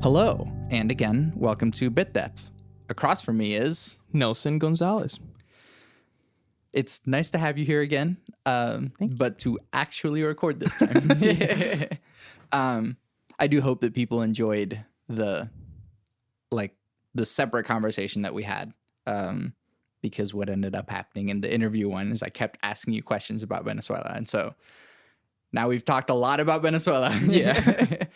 Hello, and again, welcome to Bit Depth. Across from me is... Nelson Gonzalez. It's nice to have you here again, but to actually record this time. I do hope that people enjoyed the separate conversation that we had, because what ended up happening in the interview one is I kept asking you questions about Venezuela, and so now we've talked a lot about Venezuela. Yeah.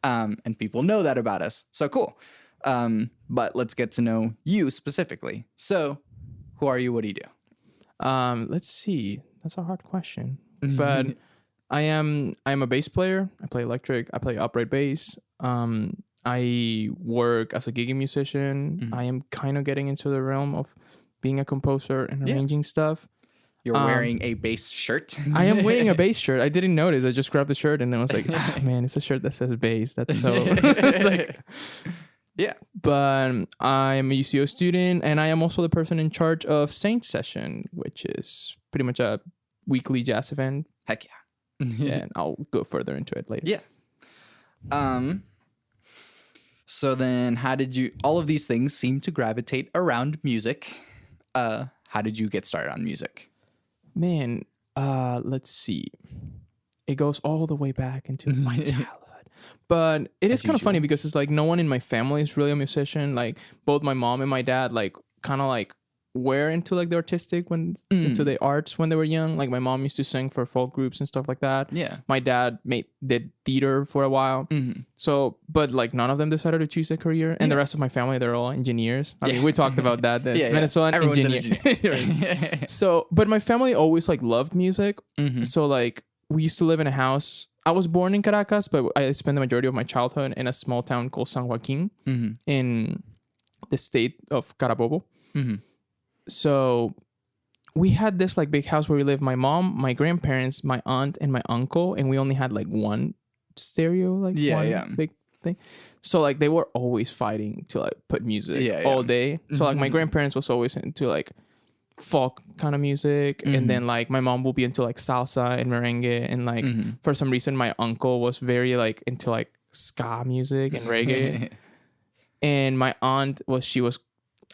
And people know that about us. So cool. But let's get to know you specifically. So who are you? What do you do? Let's see. That's a hard question. But I am a bass player. I play electric. I play upright bass. I work as a gigging musician. Mm-hmm. I am kind of getting into the realm of being a composer and arranging stuff. You're wearing a bass shirt. I am wearing a bass shirt. I didn't notice. I just grabbed the shirt and then I was like, man, it's a shirt that says bass. That's so... It's like... Yeah. But I'm a UCO student, and I am also the person in charge of SaintsSessions, which is pretty much a weekly jazz event. Heck yeah. And I'll go further into it later. Yeah. So then how did you... All of these things seem to gravitate around music. How did you get started on music? Man, let's see. It goes all the way back into my childhood. But it is kind of funny because it's like no one in my family is really a musician. Like both my mom and my dad kind of were into the artistic into the arts when they were young. Like my mom used to sing for folk groups and stuff like that. Yeah. My dad did theater for a while. Mm-hmm. So, but none of them decided to choose a career. And the rest of my family, they're all engineers. I mean, we talked about that. Venezuelan Everyone's engineer. an engineer. So, but my family always loved music. Mm-hmm. So we used to live in a house. I was born in Caracas, but I spent the majority of my childhood in a small town called San Joaquin in the state of Carabobo. Mm-hmm. So we had this big house where we lived. My mom, my grandparents, my aunt, and my uncle, and we only had one stereo, one big thing. So they were always fighting to put music all day. So my grandparents was always into folk kind of music, and then my mom will be into salsa and merengue, and for some reason my uncle was very into ska music and reggae. And my aunt she was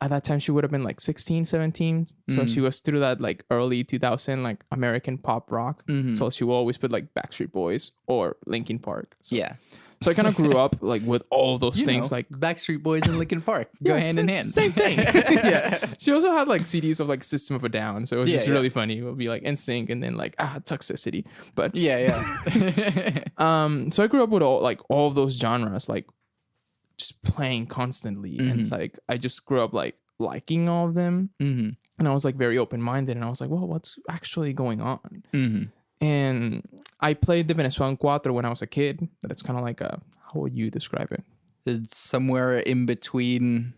at that time she would have been 16, 17, so she was through that early 2000 American pop rock. So she will always put Backstreet Boys or Linkin Park. So I kind of grew up with all those things, Backstreet Boys and Linkin Park go hand in hand. Same thing. Yeah. She also had CDs of System of a Down, so it was just really funny. It would be NSYNC and then Toxicity. But so I grew up with all of those genres, just playing constantly, and it's I just grew up liking all of them, and I was very open minded, and I was well, what's actually going on? And I played the Venezuelan cuatro when I was a kid. But it's kind of how would you describe it? It's somewhere in between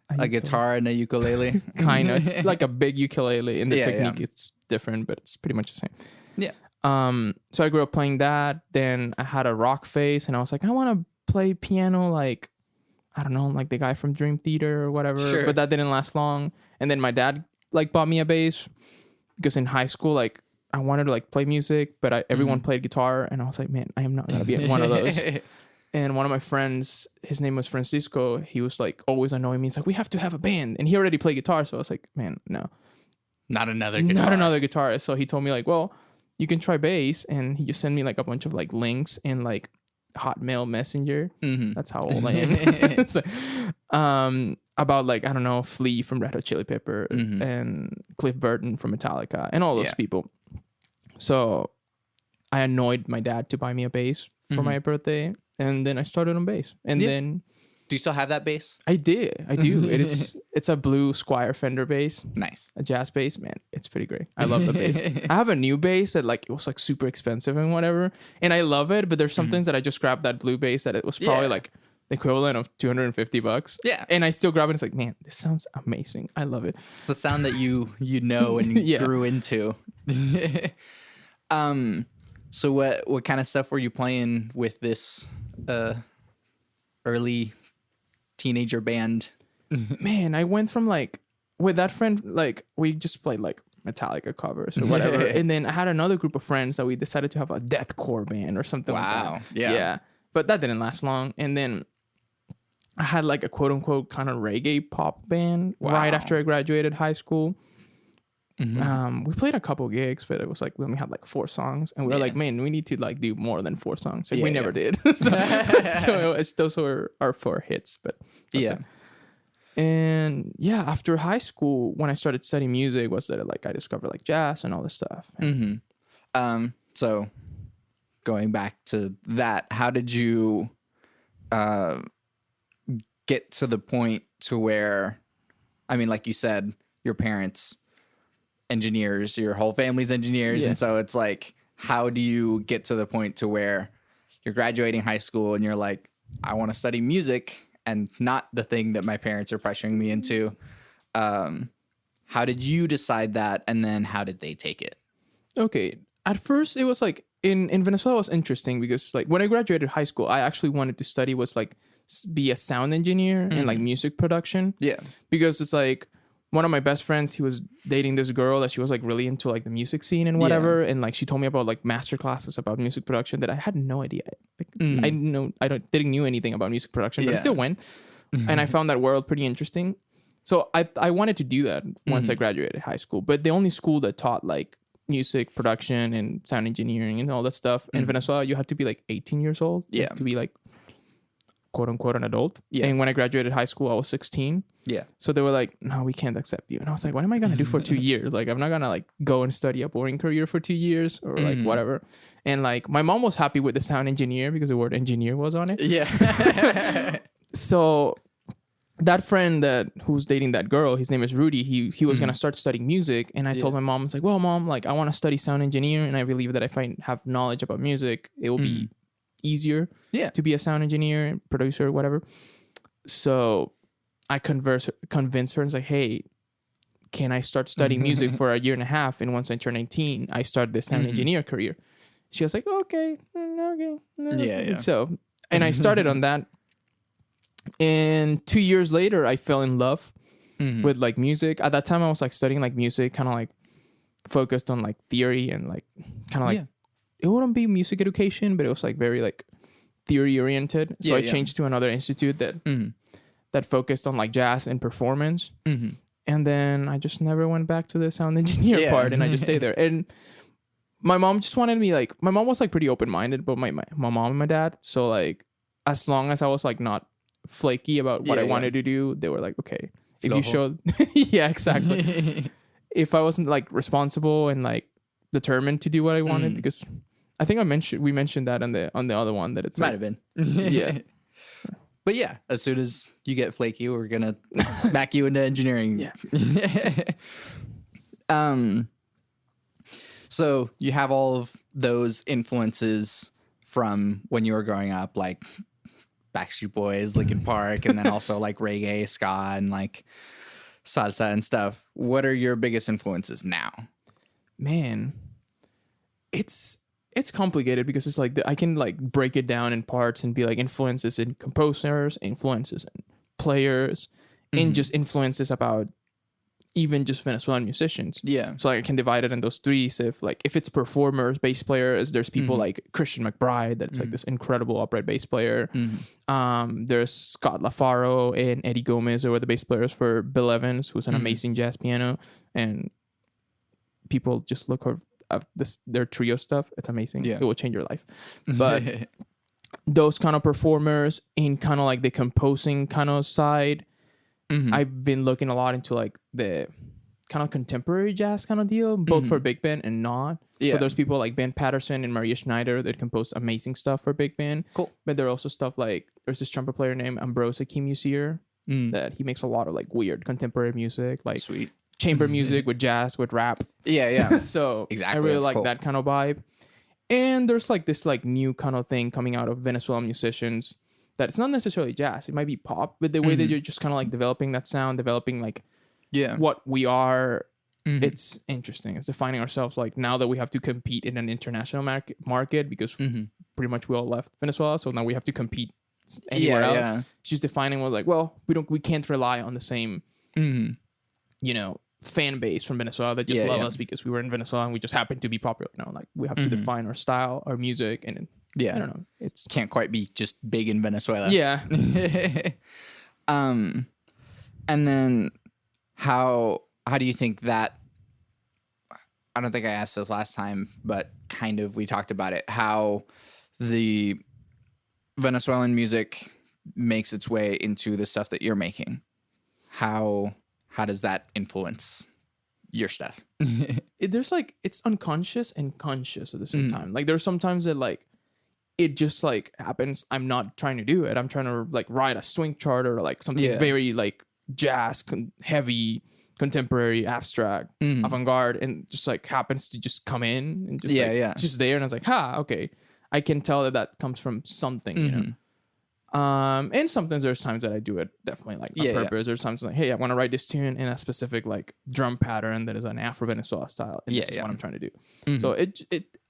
a guitar and a ukulele. Kind of. It's like a big ukulele. In the technique, it's different, but it's pretty much the same. Yeah. So I grew up playing that. Then I had a rock phase, and I was I want to play piano I don't know, the guy from Dream Theater or whatever. Sure. But that didn't last long. And then my dad bought me a bass because in high school I wanted to play music, but everyone played guitar, and I was man, I am not gonna be one of those. And one of my friends, his name was Francisco. He was always annoying me. He's we have to have a band, and he already played guitar. So I was man, no, not another guitar. Not another guitarist. So he told me well, you can try bass, and he just sent me a bunch of links in Hotmail Messenger. That's how old I am. So, about I don't know, Flea from Red Hot Chili Pepper and Cliff Burton from Metallica and all those people. So I annoyed my dad to buy me a bass for my birthday, and then I started on bass. And then, do you still have that bass? I do. It's a blue Squier Fender bass. Nice. A jazz bass, man. It's pretty great. I love the bass. I have a new bass that it was super expensive and whatever, and I love it. But there's some things that I just grabbed that blue bass that it was probably the equivalent of $250. Yeah. And I still grab it. It's man, this sounds amazing. I love it. It's the sound that you know and grew into. So what kind of stuff were you playing with this early teenager band? Man, I went from with that friend, we just played Metallica covers or whatever. And then I had another group of friends that we decided to have a deathcore band or something like that. Yeah. But that didn't last long. And then I had like a quote unquote kind of reggae pop band right after I graduated high school. We played a couple gigs, but it was like we only had like 4 songs, and we were like, man, we need to like do more than 4 songs. Like we never did. So those were our 4 hits, but that's it. And yeah, after high school, when I started studying music, was that like I discovered like jazz and all this stuff. So going back to that, how did you get to the point to where, I mean, like you said, your parents engineers, your whole family's engineers, and so it's like, how do you get to the point to where you're graduating high school and you're like, I want to study music and not the thing that my parents are pressuring me into? How did you decide that, and then how did they take it? Okay, at first it was like in Venezuela, it was interesting because like when I graduated high school, I actually wanted to study was like be a sound engineer and like music production. Because it's like one of my best friends, he was dating this girl that she was like really into like the music scene and whatever. And like she told me about like master classes about music production that I had no idea. Like, I didn't knew anything about music production, but I still went. And I found that world pretty interesting. So I wanted to do that once I graduated high school. But the only school that taught like music production and sound engineering and all that stuff in Venezuela, you had to be like 18 years old to be like quote unquote an adult. And when I graduated high school, I was 16. So they were like, no, we can't accept you. And I was like, what am I going to do for 2 years? Like, I'm not going to like go and study a boring career for 2 years or like whatever. And like my mom was happy with the sound engineer because the word engineer was on it. So that friend who's dating that girl, his name is Rudy, he was going to start studying music. And I told my mom, I was like, well, Mom, like I want to study sound engineer. And I believe that if I have knowledge about music, it will be easier to be a sound engineer, producer, whatever. So I convinced her and was like, hey, can I start studying music for a year and a half? And once I turn 18, I start the sound engineer career. She was like, okay. So, and I started on that. And 2 years later, I fell in love with like music. At that time, I was like studying like music, kind of like focused on like theory and like kind of like, it wouldn't be music education, but it was like very like theory oriented. So I changed to another institute that focused on like jazz and performance. And then I just never went back to the sound engineer part, and I just stayed there. And my mom just wanted me like, my mom was like pretty open-minded, but my mom and my dad. So like, as long as I was like not flaky about what I wanted to do, they were like, okay, if you showed, exactly. If I wasn't like responsible and like determined to do what I wanted, because I think we mentioned that on the other one that it's might like, have been. But yeah, as soon as you get flaky, we're gonna smack you into engineering. So you have all of those influences from when you were growing up, like Backstreet Boys, Linkin Park, and then also like reggae, ska, and like salsa and stuff. What are your biggest influences now? Man, it's complicated because it's like I can like break it down in parts and be like influences in composers, influences in players, and just influences about even just Venezuelan musicians. So like I can divide it in those 3. So if it's performers, bass players, there's people like Christian McBride, that's like this incredible upright bass player. There's Scott LaFaro and Eddie Gomez, who are the bass players for Bill Evans, who's an amazing jazz piano. And people just look at their trio stuff. It's amazing. It will change your life. But those kind of performers in kind of like the composing kind of side, I've been looking a lot into like the kind of contemporary jazz kind of deal, both for big band and not. So there's people like Ben Patterson and Maria Schneider that compose amazing stuff for big band. But there are also stuff like, there's this trumpet player named Ambrose Akim-Musier that he makes a lot of like weird contemporary music, like chamber music with jazz, with rap. So exactly, I really like that kind of vibe. And there's like this like new kind of thing coming out of Venezuelan musicians that it's not necessarily jazz. It might be pop, but the way that you're just kind of like developing that sound, developing like what we are, it's interesting. It's defining ourselves like now that we have to compete in an international market because pretty much we all left Venezuela. So now we have to compete anywhere else. She's defining what like, well, we can't rely on the same, you know, fan base from Venezuela that just love us because we were in Venezuela and we just happened to be popular. You know, like we have to define our style, our music, and I don't know. It's can't quite be just big in Venezuela. And then how do you think that, I don't think I asked this last time, but kind of we talked about it, how the Venezuelan music makes its way into the stuff that you're making? How does that influence your stuff? There's like, it's unconscious and conscious at the same time. Like there's sometimes that like it just like happens. I'm not trying to do it. I'm trying to like write a swing chart or like something very like jazz heavy, contemporary, abstract, avant-garde, and just like happens to just come in and just it's just there. And I was like, okay, I can tell that comes from something, you know. And sometimes there's times that I do it definitely like on purpose. There's times like, hey, I want to write this tune in a specific like drum pattern that is an Afro-Venezuela style, and this is what I'm trying to do. So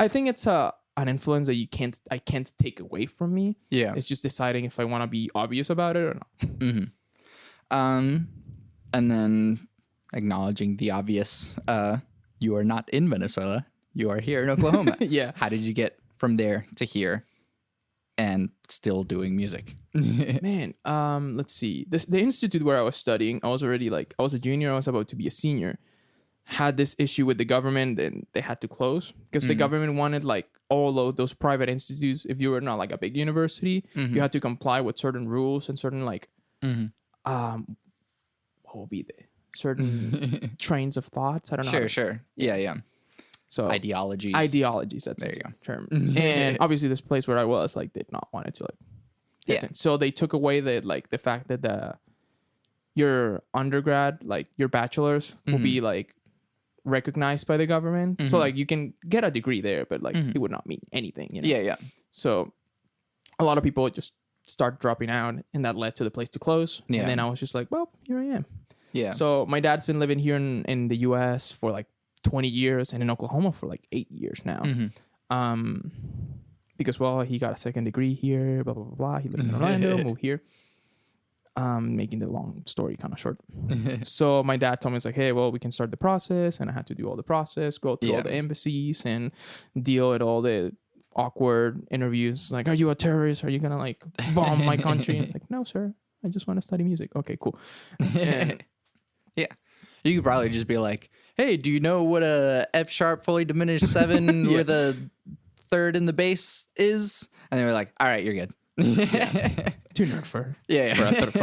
I think it's an influence that I can't take away from me. Yeah, it's just deciding if I want to be obvious about it or not. And then acknowledging the obvious, you are not in Venezuela. You are here in Oklahoma. Yeah. How did you get from there to here and still doing music? Man, let's see. The institute where I was studying, I was a junior. I was about to be a senior. Had this issue with the government, and they had to close because the government wanted like all of those private institutes. If you were not like a big university, you had to comply with certain rules and certain like, what will be the certain trains of thoughts. I don't know. Sure. Yeah. So ideologies. That's the term. And obviously, this place where I was like did not want it to like. So they took away the fact that your undergrad, like your bachelor's, will be like recognized by the government. So like you can get a degree there, but like it would not mean anything. You know? Yeah. So a lot of people just start dropping out, and that led to the place to close. And then I was just like, well, here I am. Yeah. So my dad's been living here in the U.S. for like 20 years and in Oklahoma for like 8 years now. Because, well, he got a second degree here, blah, blah, blah, blah. He lived in Orlando, moved here. Making the long story kind of short. So my dad told me, it's like, hey, well, we can start the process. And I had to do all the process, go through all the embassies and deal with all the awkward interviews. Like, are you a terrorist? Are you going to like bomb my country? And it's like, no, sir. I just want to study music. Okay, cool. And yeah. You could probably just be like, hey, do you know what a F sharp fully diminished 7 with a third in the bass is? And they were like, all right, you're good. Too nerd for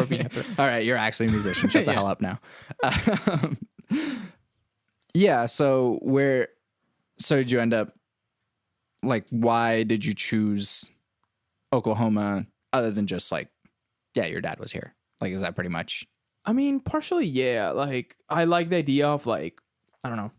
being a third. All right, you're actually a musician. Shut the hell up now. So did you end up, like, why did you choose Oklahoma other than just like, your dad was here? Like, is that pretty much? I mean, partially, yeah. Like, I like the idea of, like, I don't know,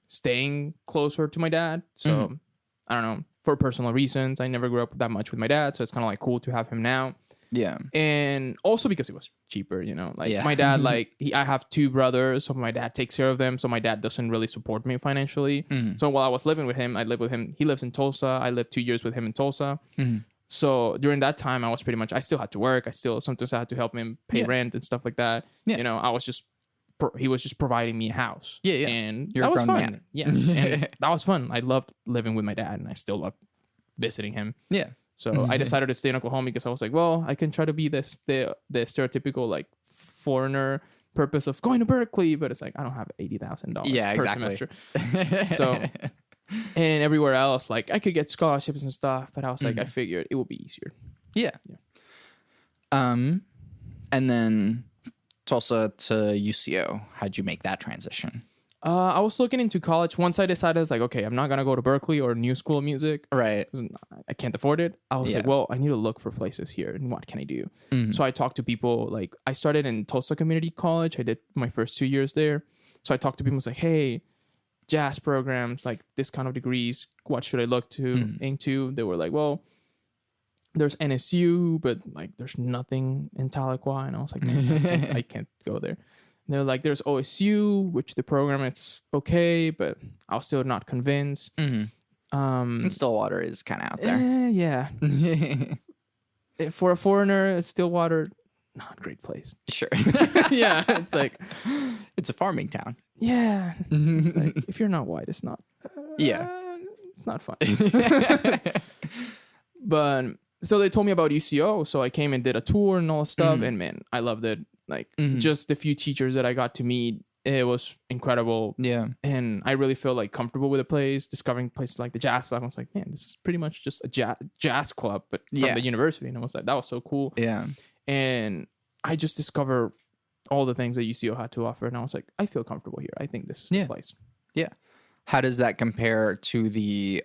staying closer to my dad. So, I don't know, for personal reasons, I never grew up that much with my dad. So, it's kind of, like, cool to have him now. Yeah. And also because it was cheaper, you know. Like, my dad, like, I have 2 brothers, so my dad takes care of them. So, my dad doesn't really support me financially. So, while I was living with him, I lived with him. He lives in Tulsa. I lived 2 years with him in Tulsa. So during that time, I was pretty much, I still had to work. Sometimes I had to help him pay rent and stuff like that. You know, he was just providing me a house. Yeah. And that was fun. Man. Yeah. And that was fun. I loved living with my dad, and I still love visiting him. Yeah. So I decided to stay in Oklahoma because I was like, well, I can try to be the stereotypical like foreigner purpose of going to Berkeley, but it's like, I don't have $80,000 per semester. So... And everywhere else, like, I could get scholarships and stuff, but I was like, I figured it would be easier. Yeah. And then Tulsa to UCO, how'd you make that transition? I was looking into college. Once I decided, I was like, okay, I'm not going to go to Berkeley or New School of Music. Right. I can't afford it. I was like, well, I need to look for places here. And what can I do? So I talked to people. Like, I started in Tulsa Community College. I did my first 2 years there. So I talked to people. I was like, hey, jazz programs, like this kind of degrees, what should I look into? They were like, well, there's NSU, but like there's nothing in Tahlequah. And I was like, man, I can't go there. And they're like, there's OSU, which the program it's okay, but I was still not convinced. And Stillwater is kind of out there. Yeah. For a foreigner, Stillwater, not a great place. Sure. Yeah, it's like, it's a farming town. Yeah. It's like, if you're not white, it's not. It's not fun. But so they told me about UCO. So I came and did a tour and all that stuff. And man, I loved it. Like just the few teachers that I got to meet, it was incredible. Yeah. And I really feel like comfortable with the place, discovering places like the jazz club. I was like, man, this is pretty much just a jazz club, but from the university. And I was like, that was so cool. Yeah. And I just discovered all the things that UCO had to offer. And I was like, I feel comfortable here. I think this is the place. Yeah. How does that compare to the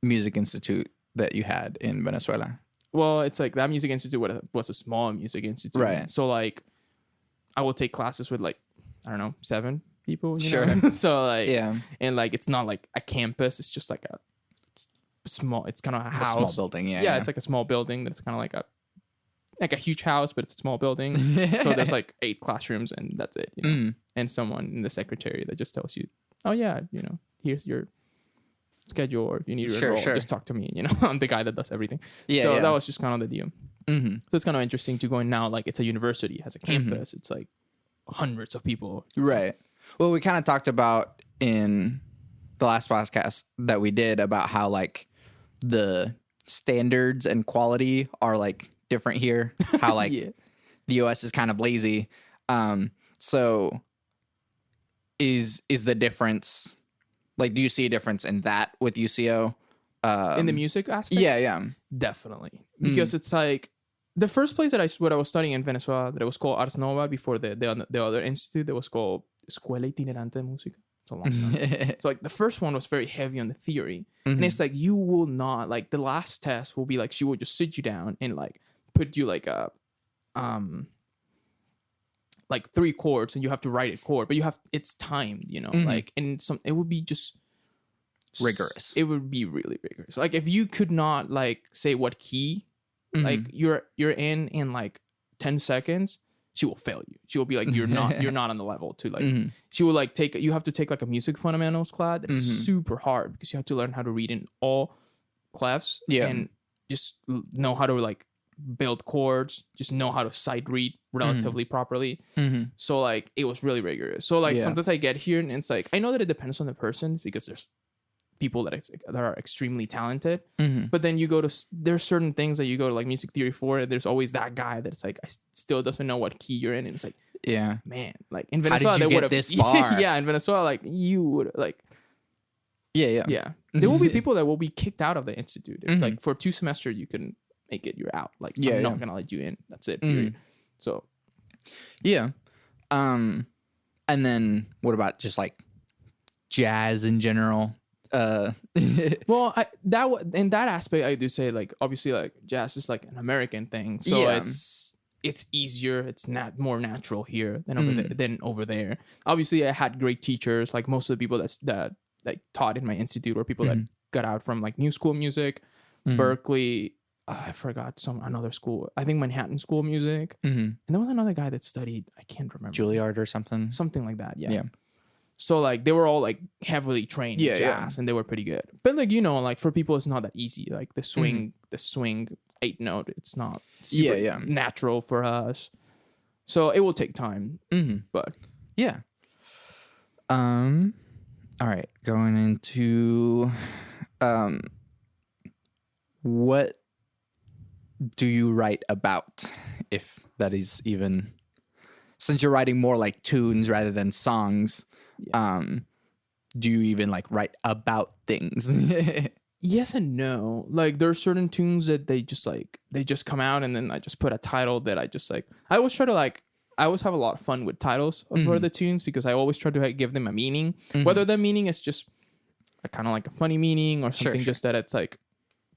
music institute that you had in Venezuela? Well, it's like that music institute was a small music institute. Right. So like I will take classes with like, I don't know, 7 people. You Sure. know? So like, and like, it's not like a campus. It's just like it's small, it's kind of a house. A small building. Yeah. It's like a small building that's kind of like a huge house, but it's a small building. So there's like 8 classrooms and that's it. You know? And someone in the secretary that just tells you, oh yeah, you know, here's your schedule, or if you need to enroll, just talk to me. You know, I'm the guy that does everything. So that was just kind of the deal. So it's kind of interesting to go in now. Like it's a university, it has a campus. It's like hundreds of people. Right. Well, we kind of talked about in the last podcast that we did about how like the standards and quality are like different here. How like the US is kind of lazy. So is the difference, like, do you see a difference in that with UCO? In the music aspect? Yeah. Definitely. Because it's like the first place that I was studying in Venezuela, that it was called Ars Nova before the other institute that was called Escuela Itinerante de Música. It's a long time. So like the first one was very heavy on the theory. And it's like, you will not, like the last test will be like, she will just sit you down and like put you like a, like 3 chords and you have to write a chord, but it's timed, you know, like, and it would be just rigorous. It would be really rigorous. Like if you could not like say what key, like you're in like 10 seconds, she will fail you. She will be like, you're not on the level to like, she will like you have to take like a music fundamentals class that is super hard because you have to learn how to read in all clefs and just know how to like build chords, just know how to sight read relatively properly. So like it was really rigorous. So like sometimes I get here and it's like, I know that it depends on the person because there's people that are extremely talented, but then you go to, there's certain things that you go to like music theory for, and there's always that guy that's like, still doesn't know what key you're in, and it's like, man, like in Venezuela they would have this far. In Venezuela, like you would like, there will be people that will be kicked out of the institute. If, like for 2 semesters you couldn't make it, you're out. Like I'm not gonna let you in. That's it. So and then what about just like jazz in general? Well, in that aspect, I do say like obviously like jazz is like an American thing, so it's easier. It's not more natural here than over there. Obviously, I had great teachers. Like most of the people that taught in my institute were people that got out from like New School Music, Berkeley. I forgot another school. I think Manhattan School of Music, and there was another guy that studied. I can't remember. Juilliard or something like that. Yeah. So like they were all like heavily trained in jazz, and they were pretty good. But like, you know, like for people it's not that easy. Like the swing 8-note, it's not super natural for us. So it will take time. But all right, going into what do you write about, if that is even, since you're writing more like tunes rather than songs? Do you even like write about things? Yes and no. Like there are certain tunes that they just come out, and then I just put a title that I just like. I always have a lot of fun with titles for the tunes because I always try to like, give them a meaning, whether the meaning is just a kind of like a funny meaning or something just that it's like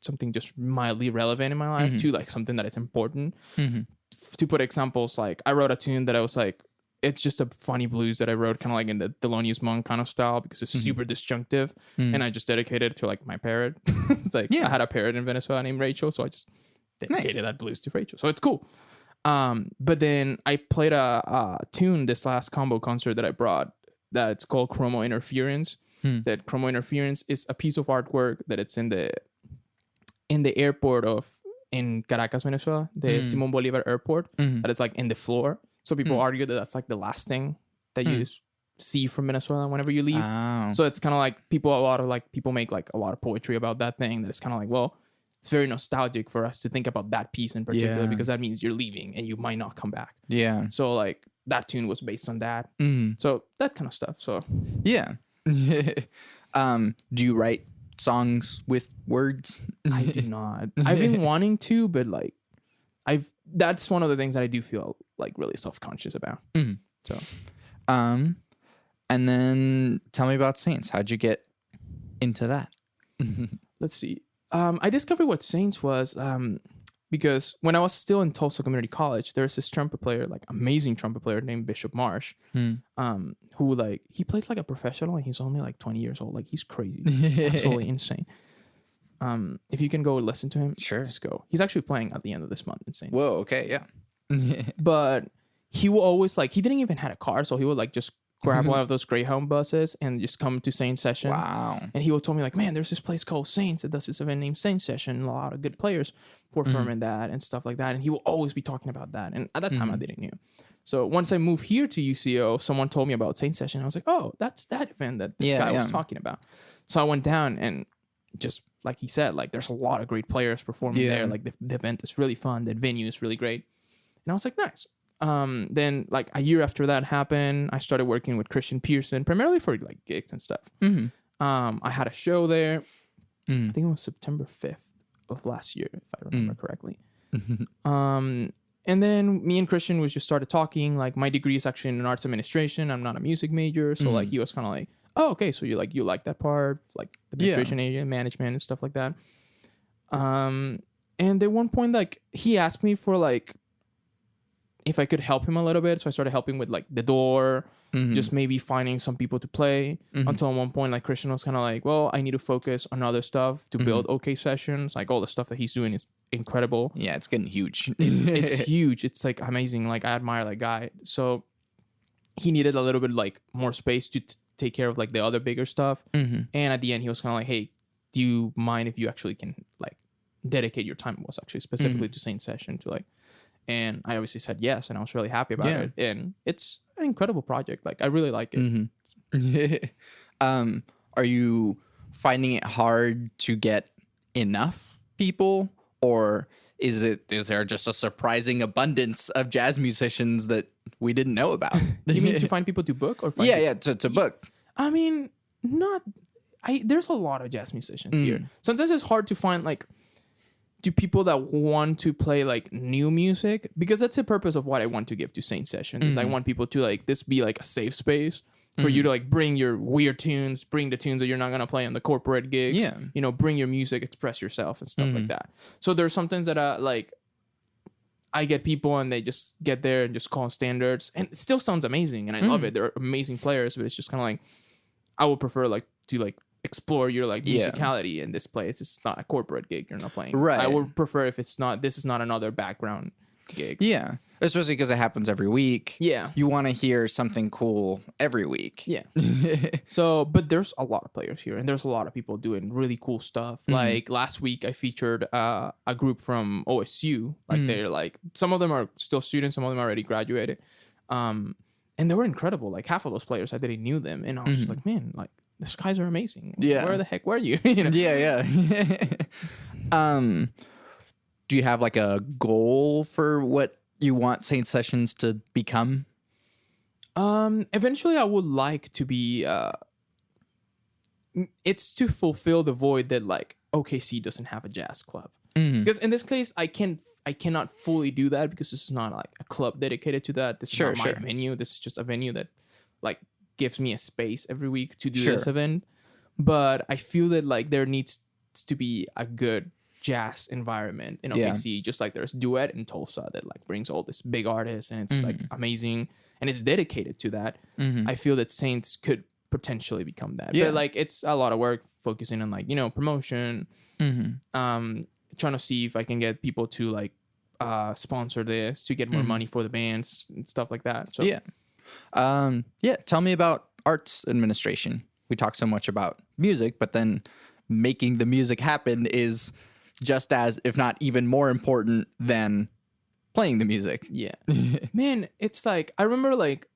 something just mildly relevant in my life to like something that it's important. To put examples, like I wrote a tune that I was like, it's just a funny blues that I wrote kind of like in the Thelonious Monk kind of style because it's super disjunctive, and I just dedicated it to like my parrot. It's like I had a parrot in Venezuela named Rachel, so I just dedicated that blues to Rachel. So it's cool. But then I played a tune this last combo concert that I brought that it's called Chromo Interference. That Chromo Interference is a piece of artwork that it's in the airport in Caracas, Venezuela, the Simon Bolivar Airport, that is like in the floor. So people argue that that's like the last thing that you see from Venezuela whenever you leave. So it's kind of like people make like a lot of poetry about that thing. That it's kind of like, well, it's very nostalgic for us to think about that piece in particular because that means you're leaving and you might not come back. Yeah. So like that tune was based on that. So that kind of stuff. So yeah. Do you write songs with words? I did not. I've been wanting to, but like that's one of the things that I do feel like really self-conscious about. So and then tell me about Saints. How'd you get into that? Let's see. I discovered what Saints was because when I was still in Tulsa Community College, there's this trumpet player, like amazing trumpet player named Bishop Marsh, who like he plays like a professional and he's only like 20 years old. Like he's crazy. It's absolutely insane. If you can go listen to him, sure, just go. He's actually playing at the end of this month in Saints. Whoa, okay, yeah. But he will always like, he didn't even have a car, so he would like just grab one of those Greyhound buses and just come to SaintsSessions. Wow. And he would tell me like, man, there's this place called Saints that does this event named SaintsSession, and a lot of good players perform in that and stuff like that. And he will always be talking about that. And at that time I didn't know. So once I moved here to UCO, someone told me about SaintsSession. I was like, oh, that's that event that this guy was talking about. So I went down and just like he said, like there's a lot of great players performing there. Like the event is really fun. The venue is really great. And I was like, nice. Then like a year after that happened, I started working with Christian Pearson, primarily for like gigs and stuff. I had a show there. I think it was September 5th of last year, if I remember correctly. And then me and Christian was just started talking. Like my degree is actually in arts administration. I'm not a music major. So like he was kind of like, oh, okay. So you like that part, like administration area, management and stuff like that. And at one point, like he asked me for like, if I could help him a little bit. So I started helping with like the door, just maybe finding some people to play until at one point, like Christian was kind of like, well, I need to focus on other stuff to build OK Sessions. Like all the stuff that he's doing is incredible. Yeah. It's getting huge. It's huge. It's like amazing. Like I admire that guy. So he needed a little bit like more space to take care of like the other bigger stuff. And at the end he was kind of like, hey, do you mind if you actually can like dedicate your time? It was actually specifically to SaintsSession to like, and I obviously said yes, and I was really happy about it. And it's an incredible project. Like I really like it. Are you finding it hard to get enough people, or is there just a surprising abundance of jazz musicians that we didn't know about? You mean to find people to book or find to book? I mean, there's a lot of jazz musicians here. Sometimes it's hard to find like do people that want to play like new music, because that's the purpose of what I want to give to SaintsSession is I want people to like this be like a safe space for you to like bring your weird tunes, bring the tunes that you're not going to play on the corporate gigs, you know, bring your music, express yourself and stuff like that. So there's some things that like I get people and they just get there and just call standards, and it still sounds amazing and I love it. They're amazing players, but it's just kind of like I would prefer like to like explore your like musicality in this place. It's not a corporate gig you're not playing. Right. I would prefer if this is not another background gig. Yeah. Especially because it happens every week. Yeah. You want to hear something cool every week. Yeah. So, but there's a lot of players here and there's a lot of people doing really cool stuff. Like last week I featured a group from OSU. Like they're like, some of them are still students, some of them already graduated. And they were incredible. Like half of those players, I didn't knew them. And I was just like, man, like, these guys are amazing. Yeah. Where the heck were you? You know? Yeah. Do you have like a goal for what you want SaintsSessions to become? Eventually I would like to be, it's to fulfill the void that like OKC doesn't have a jazz club. Because in this case, I cannot fully do that because this is not like a club dedicated to that. This is not my venue. This is just a venue that like gives me a space every week to do this event. But I feel that like there needs to be a good jazz environment in OKC, just like there's Duet in Tulsa that like brings all this big artists and it's like amazing and it's dedicated to that. I feel that Saints could potentially become that. But like it's a lot of work focusing on like, you know, promotion, trying to see if I can get people to like sponsor this to get more money for the bands and stuff like that. So tell me about arts administration. We talk so much about music, but then making the music happen is just as, if not even more important than playing the music. Yeah. Man, it's like, I remember like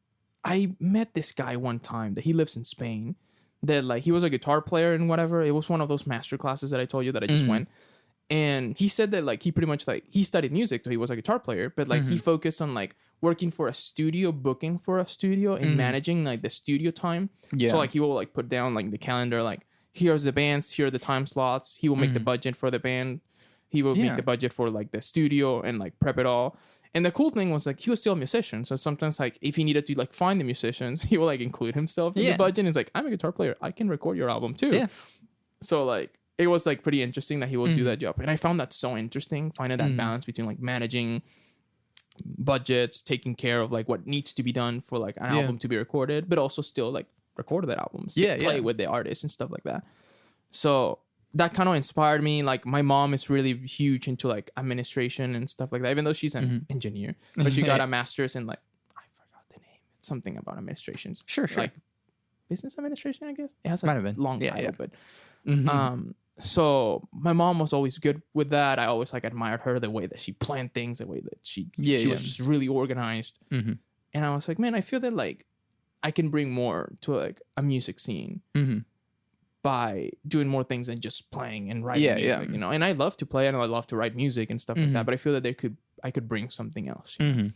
I met this guy one time that he lives in Spain that like he was a guitar player and whatever. It was one of those master classes that I told you that I just went. And he said that like he pretty much like he studied music, so he was a guitar player, but like he focused on like working for a studio, booking for a studio, and managing like the studio time. Yeah. So like he will like put down like the calendar, like here's the bands, here are the time slots. He will make the budget for the band. He will make the budget for like the studio and like prep it all. And the cool thing was like he was still a musician, so sometimes like if he needed to like find the musicians, he will like include himself in the budget. And he's like, I'm a guitar player, I can record your album too. Yeah. So like it was like pretty interesting that he will do that job, and I found that so interesting, finding that balance between like managing budgets, taking care of like what needs to be done for like an album to be recorded, but also still like record that album, still play with the artists and stuff like that. So that kind of inspired me. Like my mom is really huge into like administration and stuff like that, even though she's an engineer, but she got a master's in like, I forgot the name. It's something about administrations. Sure. Like business administration, I guess. It has Might a have been. long title, but so my mom was always good with that. I always like admired her, the way that she planned things, the way that she was just really organized. And I was like, man, I feel that like I can bring more to like a music scene by doing more things than just playing and writing music, you know. And I love to play and I love to write music and stuff like that, but I feel that I could bring something else. You know?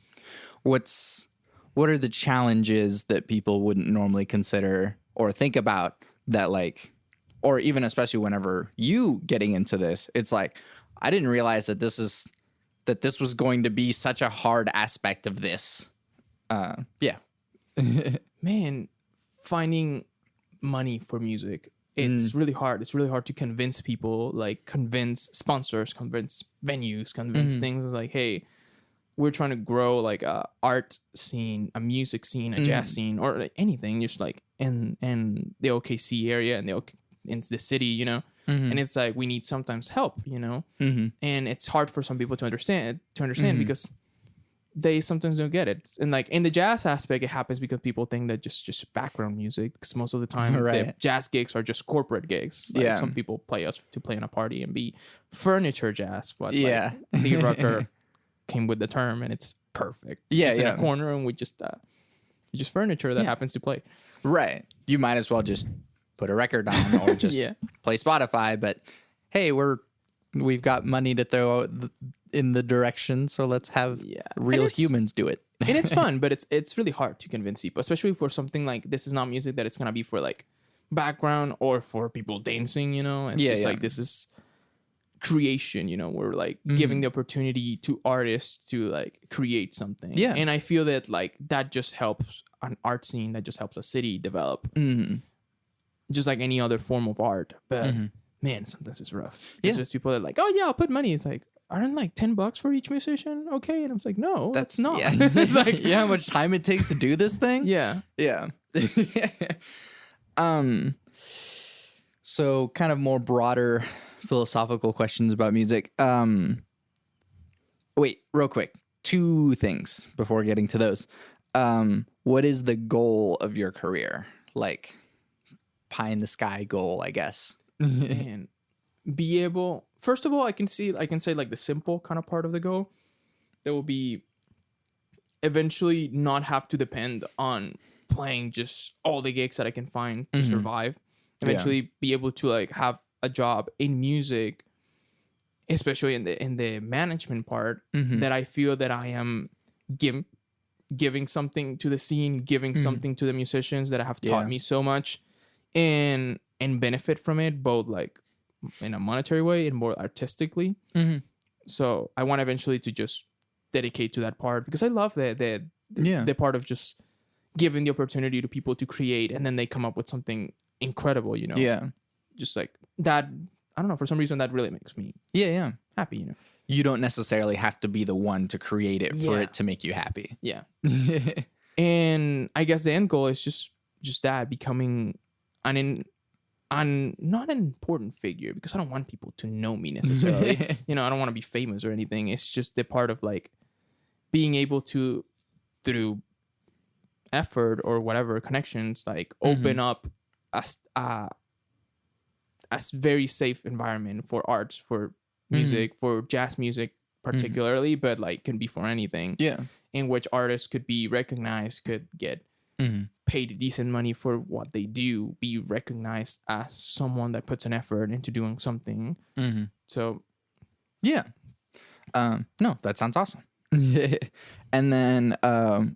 What are the challenges that people wouldn't normally consider or think about that like, or even especially whenever you getting into this, it's like, I didn't realize that this was going to be such a hard aspect of this. Man, finding money for music, it's really hard. It's really hard to convince people, like convince sponsors, convince venues, convince things. It's like, hey, we're trying to grow like a art scene, a music scene, a jazz scene, or like anything, just like in the OKC area and in the city, you know. And it's like we need sometimes help, you know. And it's hard for some people to understand because they sometimes don't get it. And like in the jazz aspect, it happens because people think that just background music, because most of the time the jazz gigs are just corporate gigs. Like some people play us to play in a party and be furniture jazz, but like the Rucker came with the term and it's perfect. Just in a corner and we just furniture that happens to play. Right. You might as well just put a record on or just play Spotify, but hey, we've got money to throw in the direction, so let's have real humans do it. And it's fun, but it's really hard to convince people, especially for something like this is not music that it's gonna be for like background or for people dancing, you know. It's just like this is creation, you know. We're like giving the opportunity to artists to like create something. Yeah. And I feel that like that just helps an art scene, that just helps a city develop. Just like any other form of art. But man, sometimes it's rough. It's just people that are like, oh yeah, I'll put money. It's like, aren't like $10 for each musician? Okay. And I'm like, no, that's not. Yeah. It's like, how much time it takes to do this thing? Yeah. So kind of more broader philosophical questions about music. Wait, real quick. 2 things before getting to those. What is the goal of your career? Like pie in the sky goal, I guess. And be able, first of all, I can say like the simple kind of part of the goal. That will be eventually not have to depend on playing just all the gigs that I can find to survive. Eventually be able to like have a job in music, especially in the management part, that I feel that I am giving something to the scene, giving something to the musicians that have taught me so much, and benefit from it, both like in a monetary way and more artistically. So I want eventually to just dedicate to that part, because I love the part of just giving the opportunity to people to create, and then they come up with something incredible, you know. Just like that, I don't know, for some reason that really makes me happy, you know. You don't necessarily have to be the one to create it for it to make you happy. And I guess the end goal is just that, becoming not an important figure, because I don't want people to know me necessarily. You know, I don't want to be famous or anything. It's just the part of like being able to, through effort or whatever connections, like open up a very safe environment for arts, for music, for jazz music particularly, but like can be for anything. In which artists could be recognized, could get paid decent money for what they do, be recognized as someone that puts an effort into doing something. So Yeah. No, that sounds awesome. And then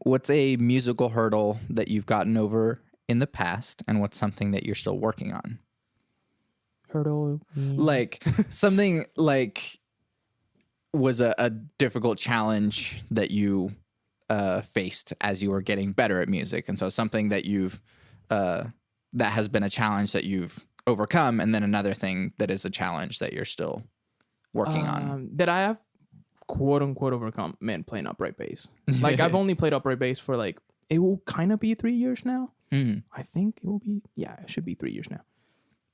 what's a musical hurdle that you've gotten over in the past, and what's something that you're still working on? Hurdle means... Like something like was a difficult challenge that you faced as you were getting better at music. And so something that you've that has been a challenge that you've overcome, and then another thing that is a challenge that you're still working on. That I have quote unquote overcome, man, playing upright bass. Like I've only played upright bass for like, it will kind of be 3 years now. I think it will be, it should be 3 years now.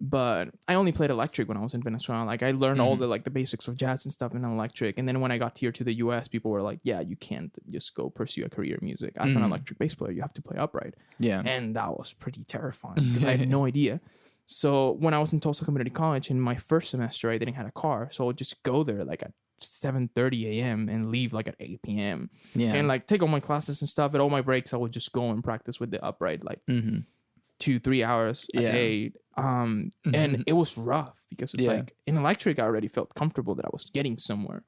But I only played electric when I was in Venezuela. Like I learned all the like the basics of jazz and stuff in electric. And then when I got here to the US, people were like, yeah, you can't just go pursue a career in music. As an electric bass player, you have to play upright. Yeah. And that was pretty terrifying because I had no idea. So when I was in Tulsa Community College in my first semester, I didn't have a car. So I would just go there like at 7:30 a.m. and leave like at 8 p.m. Yeah. And like take all my classes and stuff. At all my breaks, I would just go and practice with the upright like 2-3 hours a day. And it was rough because it's like in electric, I already felt comfortable that I was getting somewhere.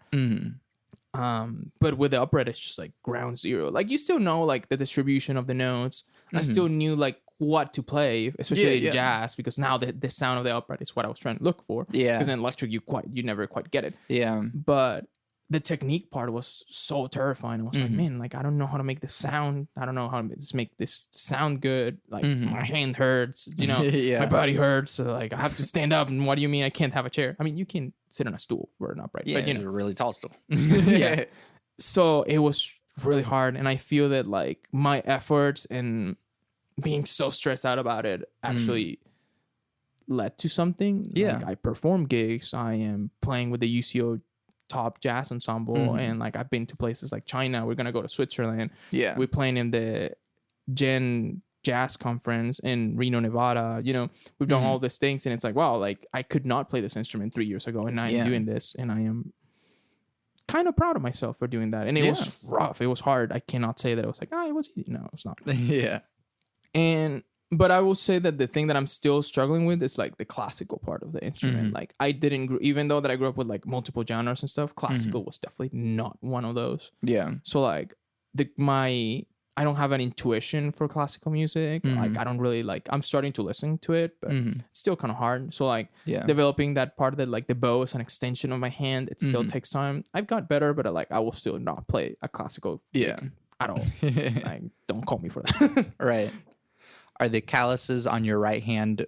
But with the upright, it's just like ground zero. Like you still know like the distribution of the notes. I still knew like what to play, especially in jazz, because now the sound of the upright is what I was trying to look for. Yeah. Because in electric, you never quite get it. Yeah. But the technique part was so terrifying. I was like, man, like I don't know how to make this sound. I don't know how to make this sound good. Like my hand hurts, my body hurts. So like I have to stand up. And what do you mean I can't have a chair? I mean, you can sit on a stool for an upright. Yeah, but it's a really tall stool. Yeah. So it was really hard. And I feel that like my efforts and being so stressed out about it actually led to something. Yeah. Like I perform gigs. I am playing with the UCO top jazz ensemble, and like I've been to places like China. We're gonna go to Switzerland. Yeah, we're playing in the Gen Jazz Conference in Reno, Nevada. We've done all these things, and it's like, wow, like I could not play this instrument 3 years ago, and I'm doing this, and I am kind of proud of myself for doing that. And it was rough. It was hard. I cannot say that it was like, it was easy. No, it's not. But I will say that the thing that I'm still struggling with is like the classical part of the instrument. Like I didn't, even though that I grew up with like multiple genres and stuff, classical was definitely not one of those. Yeah. So like I don't have an intuition for classical music. Like I don't really like, I'm starting to listen to it, but it's still kind of hard. So like developing that part that like the bow is an extension of my hand, it still takes time. I've got better, but I will still not play a classical at all. Like, don't call me for that. Right. Are the calluses on your right hand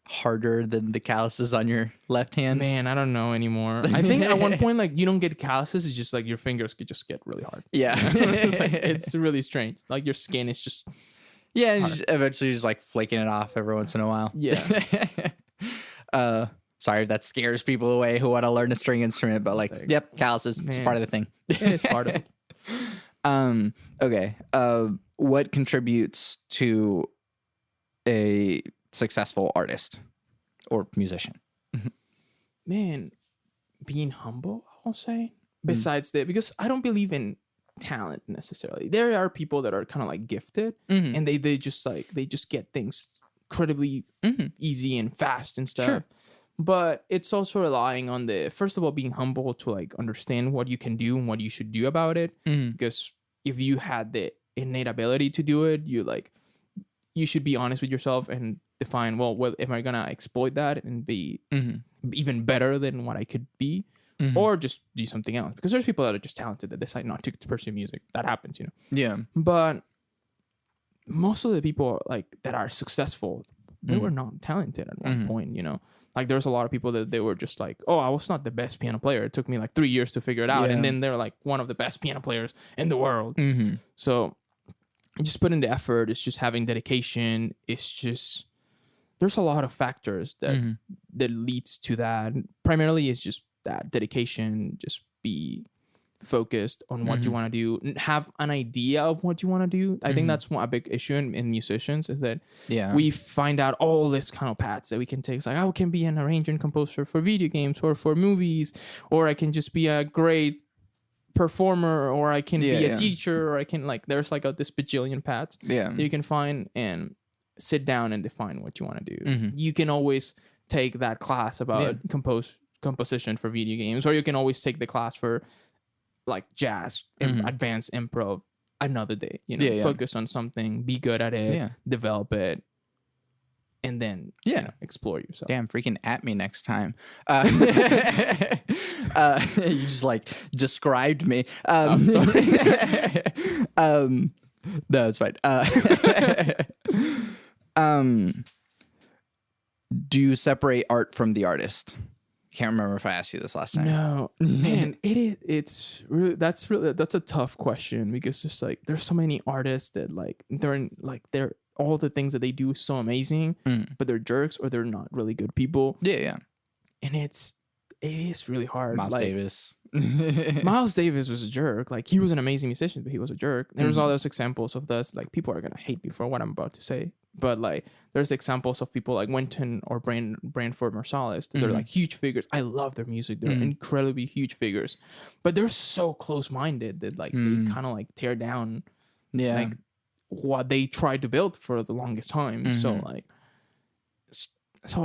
harder than the calluses on your left hand? Man, I don't know anymore. I think at one point, like you don't get calluses. It's just like your fingers could just get really hard. Yeah. It's really strange. Like your skin is just... Yeah, eventually just like flaking it off every once in a while. Yeah. Sorry if that scares people away who want to learn a string instrument, but like, yep, calluses. It's part of the thing. It's part of it. Okay. What contributes to a successful artist or musician? Man, being humble, I'll say. Besides that, because I don't believe in talent necessarily. There are people that are kind of like gifted, and they just get things incredibly easy and fast and stuff. Sure. But it's also relying on first of all, being humble to like understand what you can do and what you should do about it. Because if you had the innate ability to do it, you should be honest with yourself and define, well, am I gonna exploit that and be even better than what I could be, or just do something else? Because there's people that are just talented that decide not to pursue music. That happens, Yeah. But most of the people like that are successful, they were not talented at one point. Like there's a lot of people that they were just like, oh, I was not the best piano player. It took me like 3 years to figure it out, and then they're like one of the best piano players in the world. So just put in the effort. It's just having dedication. It's just, there's a lot of factors that leads to that. Primarily it's just that dedication. Just be focused on what you want to do, have an idea of what you want to do. I think that's a big issue in musicians, is that we find out all this kind of paths that we can take. It's like, I can be an arranger and composer for video games or for movies, or I can just be a great performer, or I can be a teacher, or I can there's like this bajillion paths that you can find, and sit down and define what you want to do. You can always take that class about composition for video games, or you can always take the class for like jazz and advanced improv another day. You know, focus on something, be good at it, develop it, and then explore yourself. Damn, freaking at me next time. You just like described me. I'm sorry. No, it's fine. Do you separate art from the artist? Can't remember if I asked you this last time. No, man, it's really that's a tough question, because just like there's so many artists that like they're all the things that they do is so amazing, but they're jerks or they're not really good people. Yeah. And it is really hard. Miles Davis. Miles Davis was a jerk. Like, he was an amazing musician, but he was a jerk. There's all those examples of this. Like, people are gonna hate me for what I'm about to say, but like, there's examples of people like Wynton or Branford Marsalis. They're like huge figures. I love their music. They're incredibly huge figures, but they're so close-minded that like they kind of like tear down like what they tried to build for the longest time. So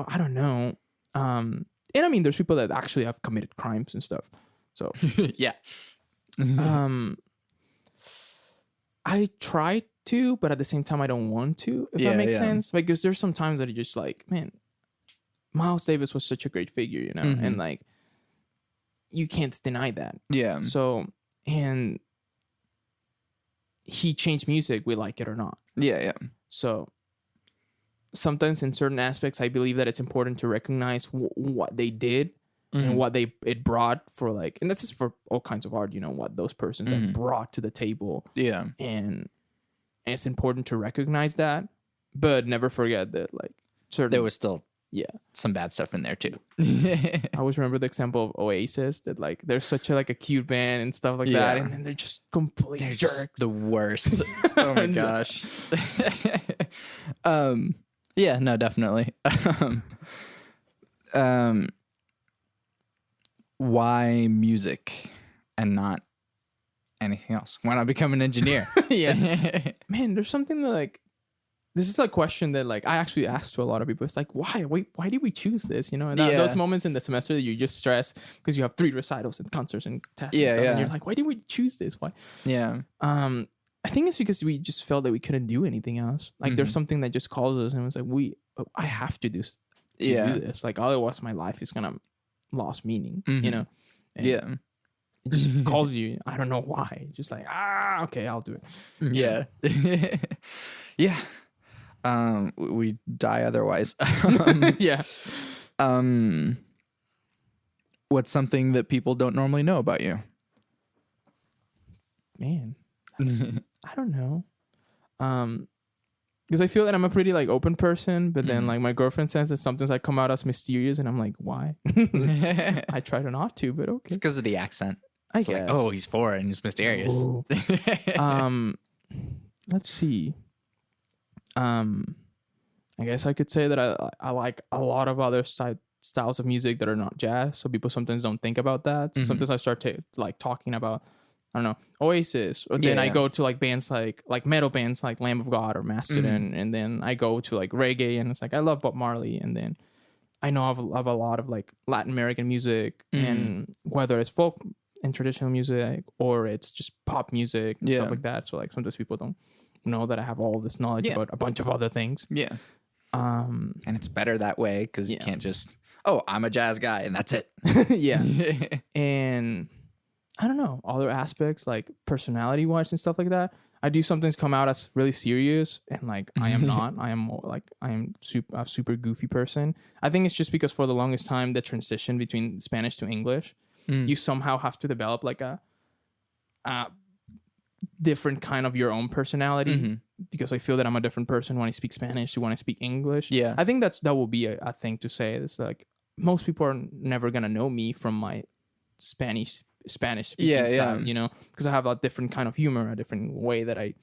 I don't know. And I mean, there's people that actually have committed crimes and stuff. So yeah. I try to, but at the same time, I don't want to, if that makes sense. Because there's some times that are just like, man, Miles Davis was such a great figure, you know? And like, you can't deny that. Yeah. So, and he changed music, we like it or not. Yeah. So sometimes in certain aspects, I believe that it's important to recognize what they did and what it brought for like, and that's just for all kinds of art, you know, what those persons have brought to the table. Yeah. And it's important to recognize that, but never forget that like there was still some bad stuff in there too. I always remember the example of Oasis, that like they're such a cute band and stuff like that, and then they're just complete jerks. Just the worst. Oh my gosh. Yeah, no, definitely. Why music and not anything else? Why not become an engineer? Yeah. Man, there's something that like, this is a question that like I actually asked to a lot of people. It's like, why did we choose this? You know, and those moments in the semester that you just stress because you have 3 recitals and concerts and tests and stuff, and you're like, why did we choose this? Why? Yeah. I think it's because we just felt that we couldn't do anything else. Like there's something that just calls us, and it was like, I have to do this. Like otherwise my life is gonna lost meaning, you know? And it just calls you. I don't know why. Just like, okay, I'll do it. Yeah. Yeah. We die otherwise. Yeah. What's something that people don't normally know about you? Man, I don't know. Because I feel that I'm a pretty like open person, but then like my girlfriend says that sometimes I come out as mysterious, and I'm like, why? I try to not to, but okay. It's because of the accent. I guess. Like, oh, he's foreign. He's mysterious. Let's see. I guess I could say that I like a lot of other styles of music that are not jazz. So people sometimes don't think about that. So sometimes I start like talking about, I don't know, Oasis, or then I go to like bands like metal bands like Lamb of God or Mastodon, and then I go to like reggae, and it's like I love Bob Marley, and then I know of a lot of like Latin American music, and whether it's folk and traditional music or it's just pop music and stuff like that. So like sometimes people don't know that I have all this knowledge about a bunch of other things. Yeah. And it's better that way because you can't just, I'm a jazz guy and that's it. Yeah. And I don't know, other aspects like personality wise and stuff like that. I do sometimes come out as really serious, and like I am not. I am more like a super goofy person. I think it's just because for the longest time the transition between Spanish to English, you somehow have to develop like a different kind of your own personality, because I feel that I'm a different person when I speak Spanish to when I speak English. Yeah, I think that will be a thing to say. It's like most people are never gonna know me from my Spanish speaking side, you know, because I have a different kind of humor, a different way that I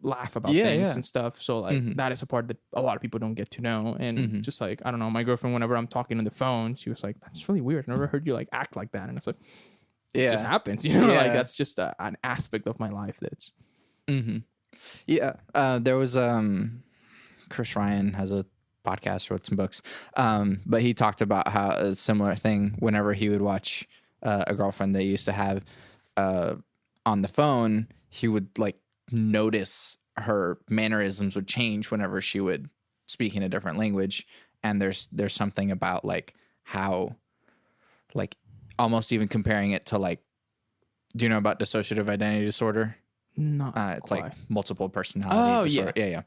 laugh about things and stuff. So like that is a part that a lot of people don't get to know. And just like, I don't know, my girlfriend, whenever I'm talking on the phone, she was like, that's really weird. I never heard you like act like that. And it's like, it just happens, you know, like that's just an aspect of my life that's there was Chris Ryan has a podcast, wrote some books. But he talked about how a similar thing whenever he would watch a girlfriend they used to have on the phone, he would like notice her mannerisms would change whenever she would speak in a different language. And there's something about like how, like almost even comparing it to like, do you know about dissociative identity disorder? No, it's like multiple personality disorder. Yeah.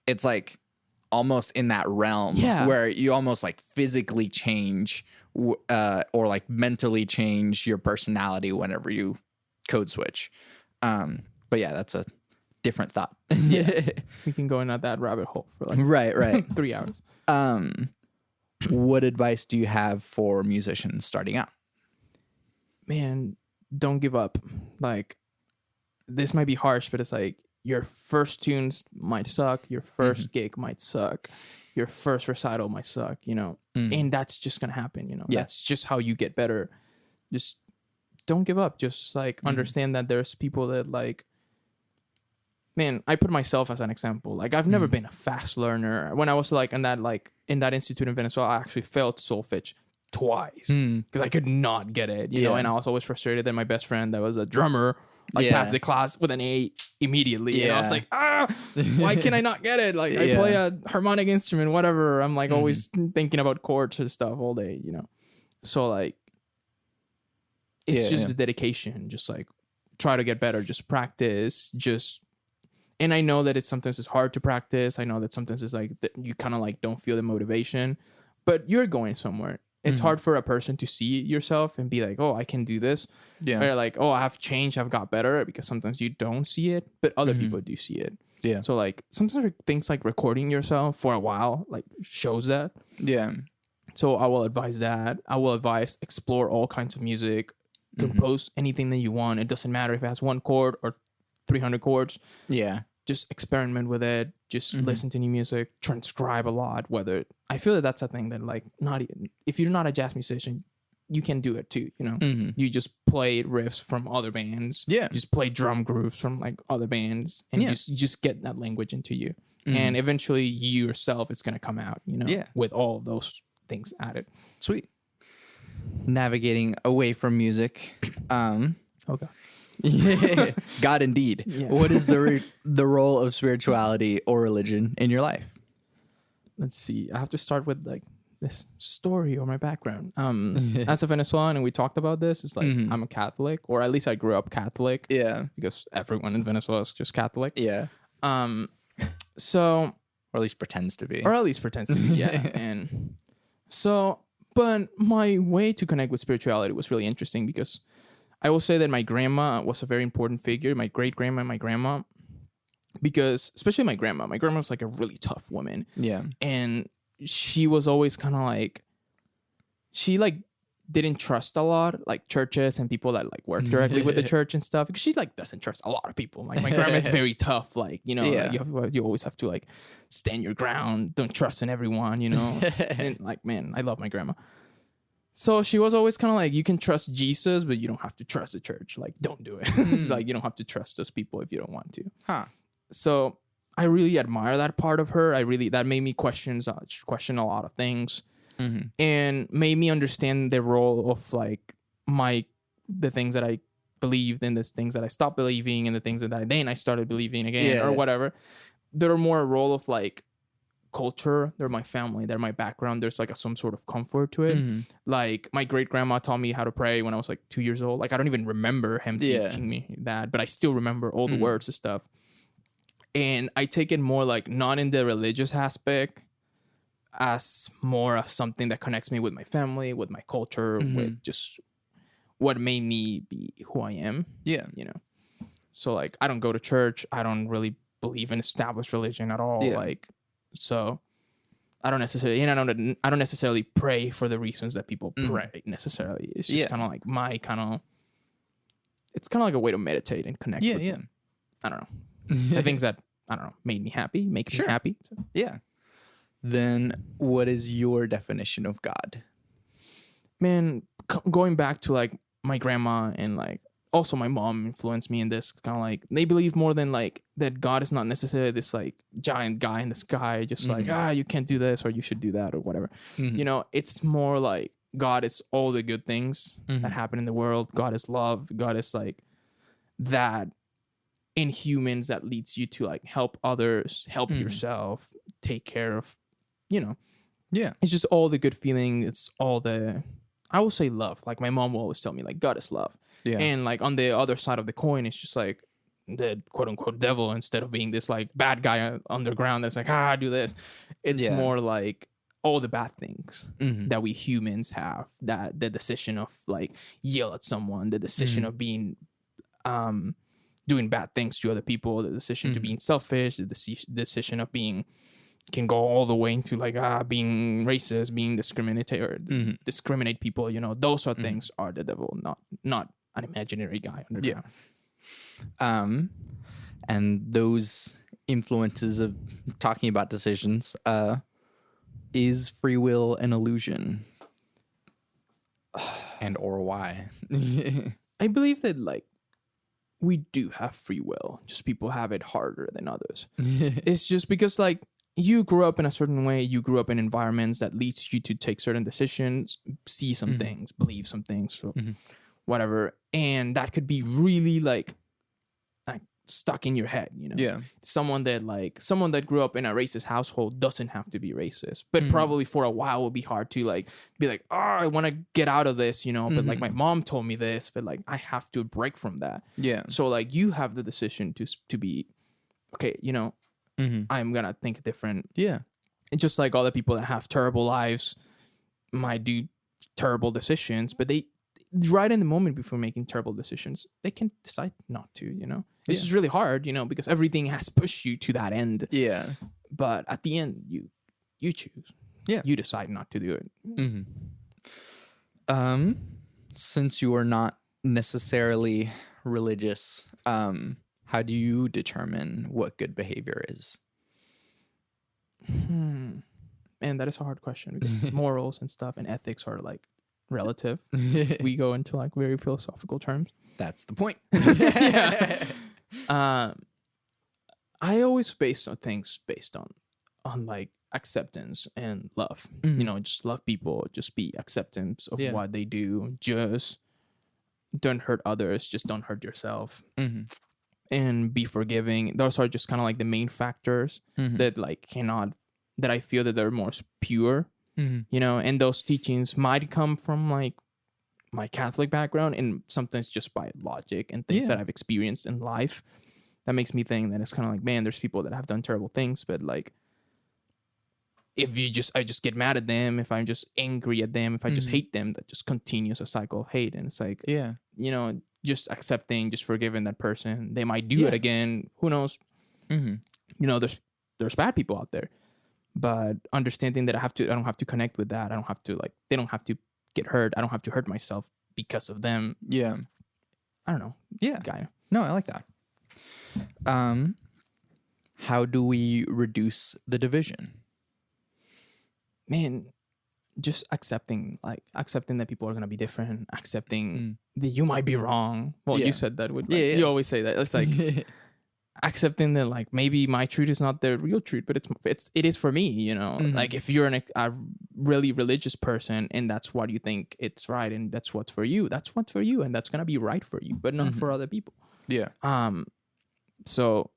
It's like almost in that realm where you almost like physically change or like mentally change your personality whenever you code switch. But yeah, that's a different thought. We can go in that rabbit hole for like right 3 hours. What advice do you have for musicians starting out? Man, don't give up. Like, this might be harsh, but it's like your first tunes might suck, your first gig might suck, your first recital might suck, you know, and that's just gonna happen, you know. That's just how you get better. Just don't give up. Just like understand that there's people that like, man, I put myself as an example. Like, I've never been a fast learner. When I was like in that institute in Venezuela, I actually failed solfege twice because I could not get it, you know, and I was always frustrated that my best friend that was a drummer passed the class with an A immediately. And I was like, why can I not get it? Like, I play a harmonic instrument, whatever. I'm like always thinking about chords and stuff all day, you know. So like, it's just a dedication. Just like try to get better. Just practice. And I know that sometimes it's hard to practice. I know that sometimes it's like you kind of like don't feel the motivation, but you're going somewhere. It's hard for a person to see yourself and be like, oh, I can do this. Yeah. Or like, oh, I have changed. I've got better, because sometimes you don't see it, but other people do see it. Yeah. So like sometimes things like recording yourself for a while, like shows that. Yeah. So I will advise that. I will advise explore all kinds of music, compose anything that you want. It doesn't matter if it has 1 chord or 300 chords. Yeah. Just experiment with it. Just listen to new music. Transcribe a lot. I feel that that's a thing that like if you're not a jazz musician, you can do it too. You know, you just play riffs from other bands. Yeah, you just play drum grooves from like other bands, and you just get that language into you. And eventually, you yourself is gonna come out. You know, with all of those things added. Sweet. Navigating away from music. Okay. God indeed. Yeah. What is the role of spirituality or religion in your life? Let's see. I have to start with like this story or my background. As a Venezuelan, and we talked about this, it's like I'm a Catholic, or at least I grew up Catholic. Yeah. Because everyone in Venezuela is just Catholic. Yeah. So, or at least pretends to be. Yeah. And so, but my way to connect with spirituality was really interesting, because I will say that my grandma was a very important figure, my great grandma and my grandma, because especially my grandma was like a really tough woman. Yeah. And she was always kind of like, she like didn't trust a lot, like churches and people that like work directly with the church and stuff. Because she like doesn't trust a lot of people. Like my grandma is very tough. Like, you know, like, you always have to like stand your ground. Don't trust in everyone, you know. And like, man, I love my grandma. So she was always kind of like, you can trust Jesus, but you don't have to trust the church. Like, don't do it. It's like, you don't have to trust those people if you don't want to. Huh. So I really admire that part of her. That made me question a lot of things, and made me understand the role of like the things that I believed and the things that I stopped believing and the things that I started believing again or whatever. They're more a role of like culture. They're my family. They're my background. There's like some sort of comfort to it. Like my great grandma taught me how to pray when I was like 2 years old. Like I don't even remember him teaching me that, but I still remember all the words and stuff. And I take it more like not in the religious aspect, as more of something that connects me with my family, with my culture, with just what made me be who I am. Yeah. You know, so like I don't go to church. I don't really believe in established religion at all. Yeah. Like, so I don't necessarily pray for the reasons that people pray necessarily. It's just kind of like it's kind of like a way to meditate and connect with them. I don't know. The things that, I don't know, made me happy, make me happy. So. Yeah. Then what is your definition of God? Man, going back to like my grandma and like also my mom influenced me in this. Kind of like they believe more than like that God is not necessarily this like giant guy in the sky, just like you can't do this or you should do that or whatever. You know, it's more like God is all the good things that happen in the world. God is love. God is like that in humans that leads you to like help others, help yourself, take care of, you know. Yeah. It's just all the good feeling. It's all the, I will say love. Like my mom will always tell me like God is love. Yeah. And like on the other side of the coin, it's just like the quote unquote devil, instead of being this like bad guy underground that's like, do this. It's more like all the bad things that we humans have, that the decision of like yell at someone, the decision of being, doing bad things to other people, the decision to being selfish, the decision of being, can go all the way into like being racist, being discriminatory, or discriminate people. You know, those are things are the devil, not an imaginary guy underground. And those influences of talking about decisions, is free will an illusion, and or why? I believe that like we do have free will, just people have it harder than others. It's just because like you grew up in a certain way, you grew up in environments that leads you to take certain decisions, see some things, believe some things, so whatever, and that could be really like stuck in your head, you know. Yeah. Someone that grew up in a racist household doesn't have to be racist, but probably for a while will be hard to like be like, I want to get out of this, you know, but like my mom told me this, but like I have to break from that. Yeah. So like you have the decision to be okay, you know, I'm gonna think different. Yeah. It's just like all the people that have terrible lives might do terrible decisions, but they right in the moment before making terrible decisions, they can decide not to, you know. It's just really hard, you know, because everything has pushed you to that end. Yeah. But at the end, you choose. Yeah. You decide not to do it. Since you are not necessarily religious, how do you determine what good behavior is? Man, that is a hard question because morals and stuff and ethics are like relative. We go into like very philosophical terms. That's the point. I always base on things based on like acceptance and love. You know, just love people, just be acceptance of what they do. Just don't hurt others, just don't hurt yourself. And be forgiving. Those are just kind of like the main factors that like that I feel that they're more pure. You know, and those teachings might come from like my Catholic background and sometimes just by logic and things that I've experienced in life. That makes me think that it's kind of like, man, there's people that have done terrible things, but like if I just get mad at them, if I'm just angry at them, if I just hate them, that just continues a cycle of hate. And it's like, you know, just accepting, just forgiving that person. They might do it again. Who knows? You know, there's bad people out there. But understanding that I don't have to connect with that. I don't have to like, they don't have to get hurt. I don't have to hurt myself because of them. Yeah. I don't know. Yeah. Kinda. No, I like that. How do we reduce the division? Man, just accepting that people are going to be different, accepting that you might be wrong. Well, you said that with, like, you always say that. It's like, accepting that like maybe my truth is not the real truth, but it is for me, you know. Like if you're a really religious person and that's what you think it's right and that's what's for you, and that's gonna be right for you, but not for other people. So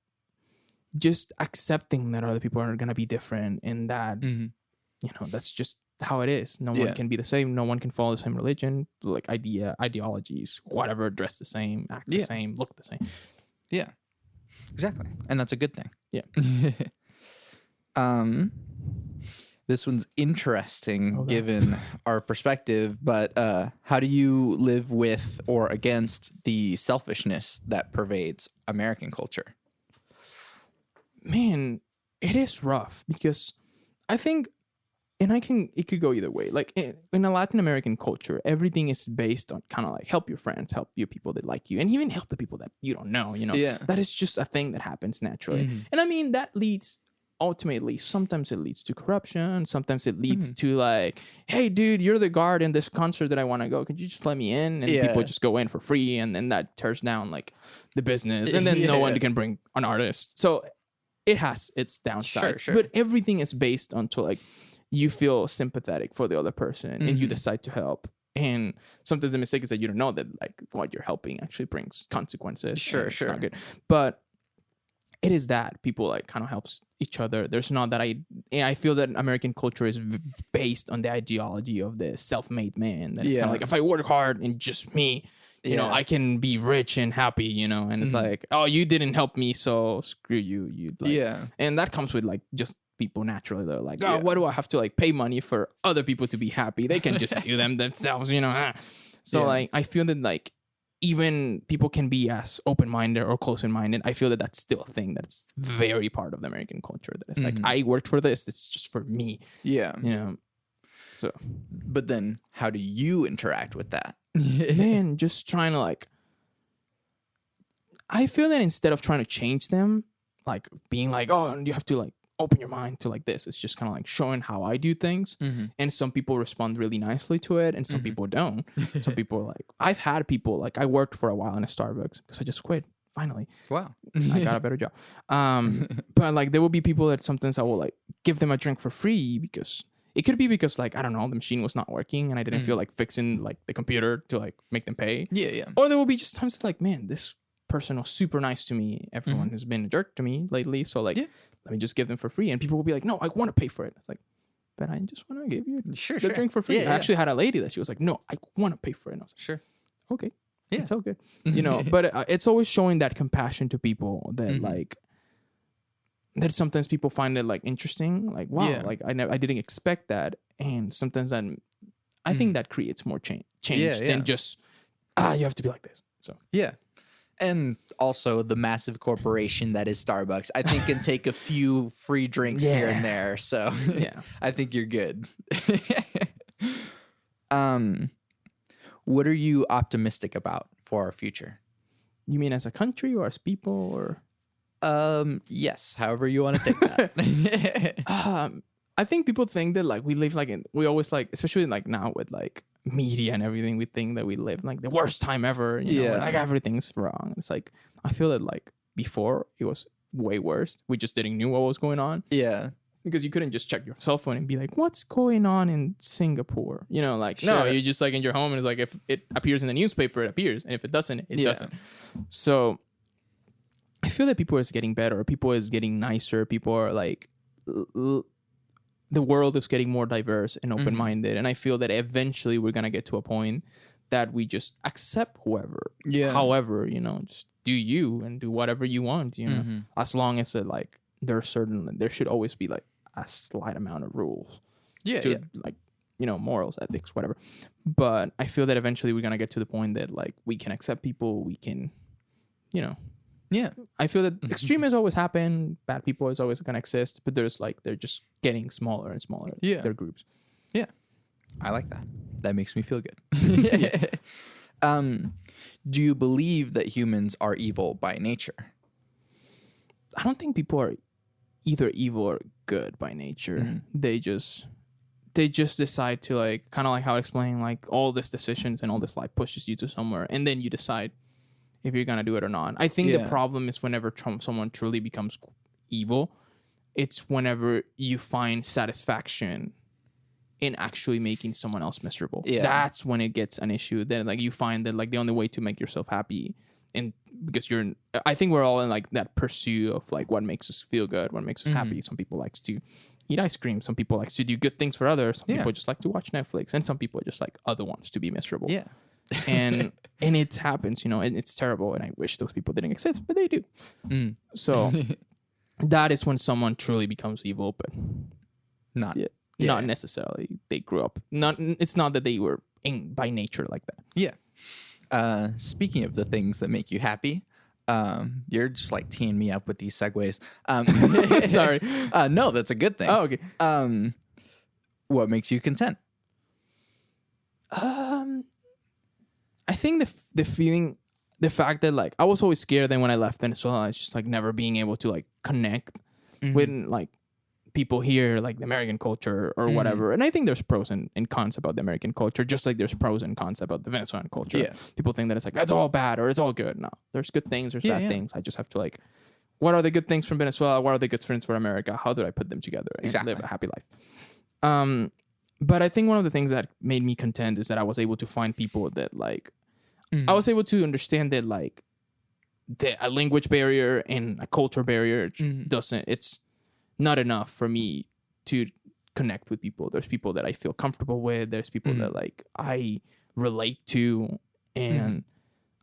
just accepting that other people are gonna be different and that you know, that's just how it is. No one can be the same. No one can follow the same religion, like ideologies, whatever, dress the same, act the same, look the same. Yeah. Exactly. And that's a good thing. Yeah. This one's interesting given our perspective, but how do you live with or against the selfishness that pervades American culture? Man, it is rough because I think, and it could go either way. Like in a Latin American culture, everything is based on kind of like help your friends, help your people that like you, and even help the people that you don't know, you know. That is just a thing that happens naturally. And I mean, that leads ultimately, sometimes it leads to corruption. Sometimes it leads to like, hey, dude, you're the guard in this concert that I want to go. Could you just let me in? And people just go in for free. And then that tears down like the business. And then no one can bring an artist. So it has its downsides. Sure. But everything is based onto like you feel sympathetic for the other person and you decide to help. And sometimes the mistake is that you don't know that like what you're helping actually brings consequences. Sure. It's not good. But it is that people like kind of helps each other. There's not that I feel that American culture is based on the ideology of the self-made man. That it's kind of like, if I work hard and just me, you know, I can be rich and happy, you know, and it's like, oh, you didn't help me, so screw you. And that comes with like just people naturally. They're like, oh, why do I have to like pay money for other people to be happy? They can just do them themselves, you know. So like, I feel that like, even people can be as open-minded or close-minded. I feel that that's still a thing that's very part of the American culture. That it's like, I worked for this. It's just for me. Yeah. You know. So. But then how do you interact with that? Man, just trying to like. I feel that instead of trying to change them, like being like, oh, you have to like open your mind to like this. It's just kind of like showing how I do things. And some people respond really nicely to it and some people don't. Some people are like, I've had people like, I worked for a while in a Starbucks because I just quit finally. Wow. I got a better job. But like there will be people that sometimes I will like give them a drink for free because it could be because like, I don't know, the machine was not working and I didn't feel like fixing like the computer to like make them pay. Yeah. Or there will be just times like, man, this person was super nice to me. Everyone has been a jerk to me lately. So like, let me just give them for free. And people will be like, no, I want to pay for it. It's like, but I just want to give you the drink for free. I actually had a lady that she was like, no, I want to pay for it. And I was like, sure. Okay. Yeah. It's all good. You know, but it's always showing that compassion to people that like, that sometimes people find it like interesting. Like, wow, like I didn't expect that. And sometimes I think that creates more change than just, you have to be like this. So, yeah. And also the massive corporation that is Starbucks, I think can take a few free drinks here and there. So I think you're good. What are you optimistic about for our future? You mean as a country or as people or? Yes, however you want to take that. I think people think that like we live like we always like, especially like now with like media and everything, we think that we live like the worst time ever. You know, like everything's wrong. It's like I feel that like before it was way worse. We just didn't know what was going on. Yeah. Because you couldn't just check your cell phone and be like, what's going on in Singapore? You know, like, no, you just like in your home and it's like, if it appears in the newspaper, it appears. And if it doesn't, it doesn't. So I feel that people is getting better. People is getting nicer. People are like, the world is getting more diverse and open-minded. And I feel that eventually we're going to get to a point that we just accept whoever. Yeah. However, you know, just do you and do whatever you want, you know, as long as it like, there should always be like a slight amount of rules. To like, you know, morals, ethics, whatever. But I feel that eventually we're going to get to the point that like we can accept people. We can, you know. Yeah. I feel that extremism always happen. Bad people is always going to exist. But there's like, they're just getting smaller and smaller. Yeah. Their groups. Yeah. I like that. That makes me feel good. Do you believe that humans are evil by nature? I don't think people are either evil or good by nature. They just decide to like, kind of like how I explained, like all these decisions and all this life pushes you to somewhere. And then you decide if you're going to do it or not. I think the problem is whenever someone truly becomes evil, it's whenever you find satisfaction in actually making someone else miserable. Yeah. That's when it gets an issue. Then like you find that like the only way to make yourself happy, and because I think we're all in like that pursuit of like what makes us feel good, what makes us happy. Some people like to eat ice cream. Some people like to do good things for others. Some people just like to watch Netflix, and some people just like other ones to be miserable. Yeah. and it happens, you know, and it's terrible. And I wish those people didn't exist, but they do. So that is when someone truly becomes evil, but not necessarily they grew up. It's not that they were by nature like that. Yeah. Speaking of the things that make you happy, you're just like teeing me up with these segues. Sorry. No, that's a good thing. Oh, okay. What makes you content? I think the feeling, the fact that like I was always scared. Then when I left Venezuela, it's just like never being able to like connect with like people here like the American culture or whatever. And I think there's pros and cons about the American culture, just like there's pros and cons about the Venezuelan culture. Yeah. People think that it's like, it's all bad or it's all good. No, there's good things, there's bad things. I just have to like, what are the good things from Venezuela? What are the good things for America? How do I put them together and live a happy life? But I think one of the things that made me content is that I was able to find people that like, I was able to understand that like a language barrier and a culture barrier it's not enough for me to connect with people. There's people that I feel comfortable with. There's people that like I relate to, and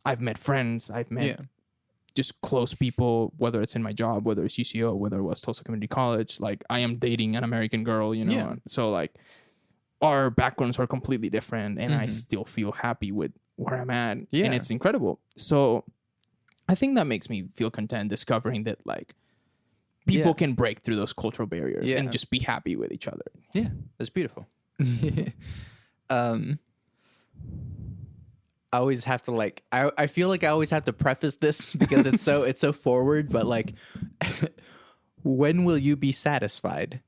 I've met friends. I've met just close people, whether it's in my job, whether it's UCO, whether it was Tulsa Community College. Like I am dating an American girl, you know. Yeah. So like our backgrounds are completely different, and I still feel happy with where I'm at. Yeah. And it's incredible. So I think that makes me feel content discovering that like people can break through those cultural barriers and just be happy with each other. Yeah, that's beautiful. I always have to like, I feel like I always have to preface this because it's so forward, but like, when will you be satisfied?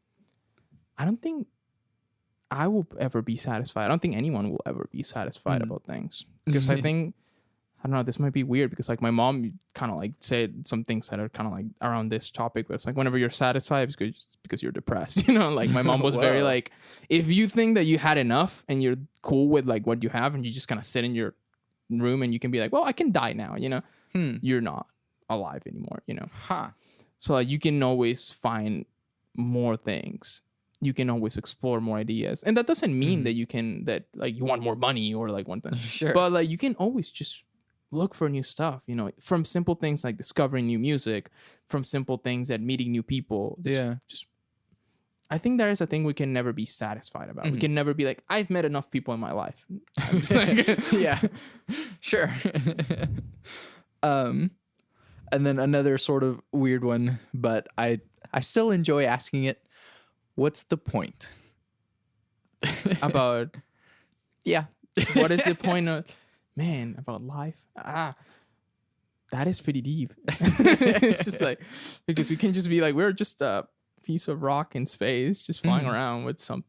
I don't think I will ever be satisfied. I don't think anyone will ever be satisfied about things, because I think, I don't know, this might be weird because like my mom kind of like said some things that are kind of like around this topic, but it's like whenever you're satisfied, it's because you're depressed, you know. Like my mom was very like, if you think that you had enough and you're cool with like what you have and you just kind of sit in your room and you can be like, well, I can die now, you know, you're not alive anymore, you know. So like you can always find more things. You can always explore more ideas, and that doesn't mean that you can, that like you want more money or like one thing. Sure. But like you can always just look for new stuff, you know, from simple things like discovering new music, from simple things that meeting new people. Just I think there is a thing we can never be satisfied about. We can never be like, I've met enough people in my life. I'm just like, yeah, sure. And then another sort of weird one, but I still enjoy asking it. What's the point? About yeah. What is the point of, man, about life? That is pretty deep. It's just like, because we can just be like, we're just a piece of rock in space just flying around with some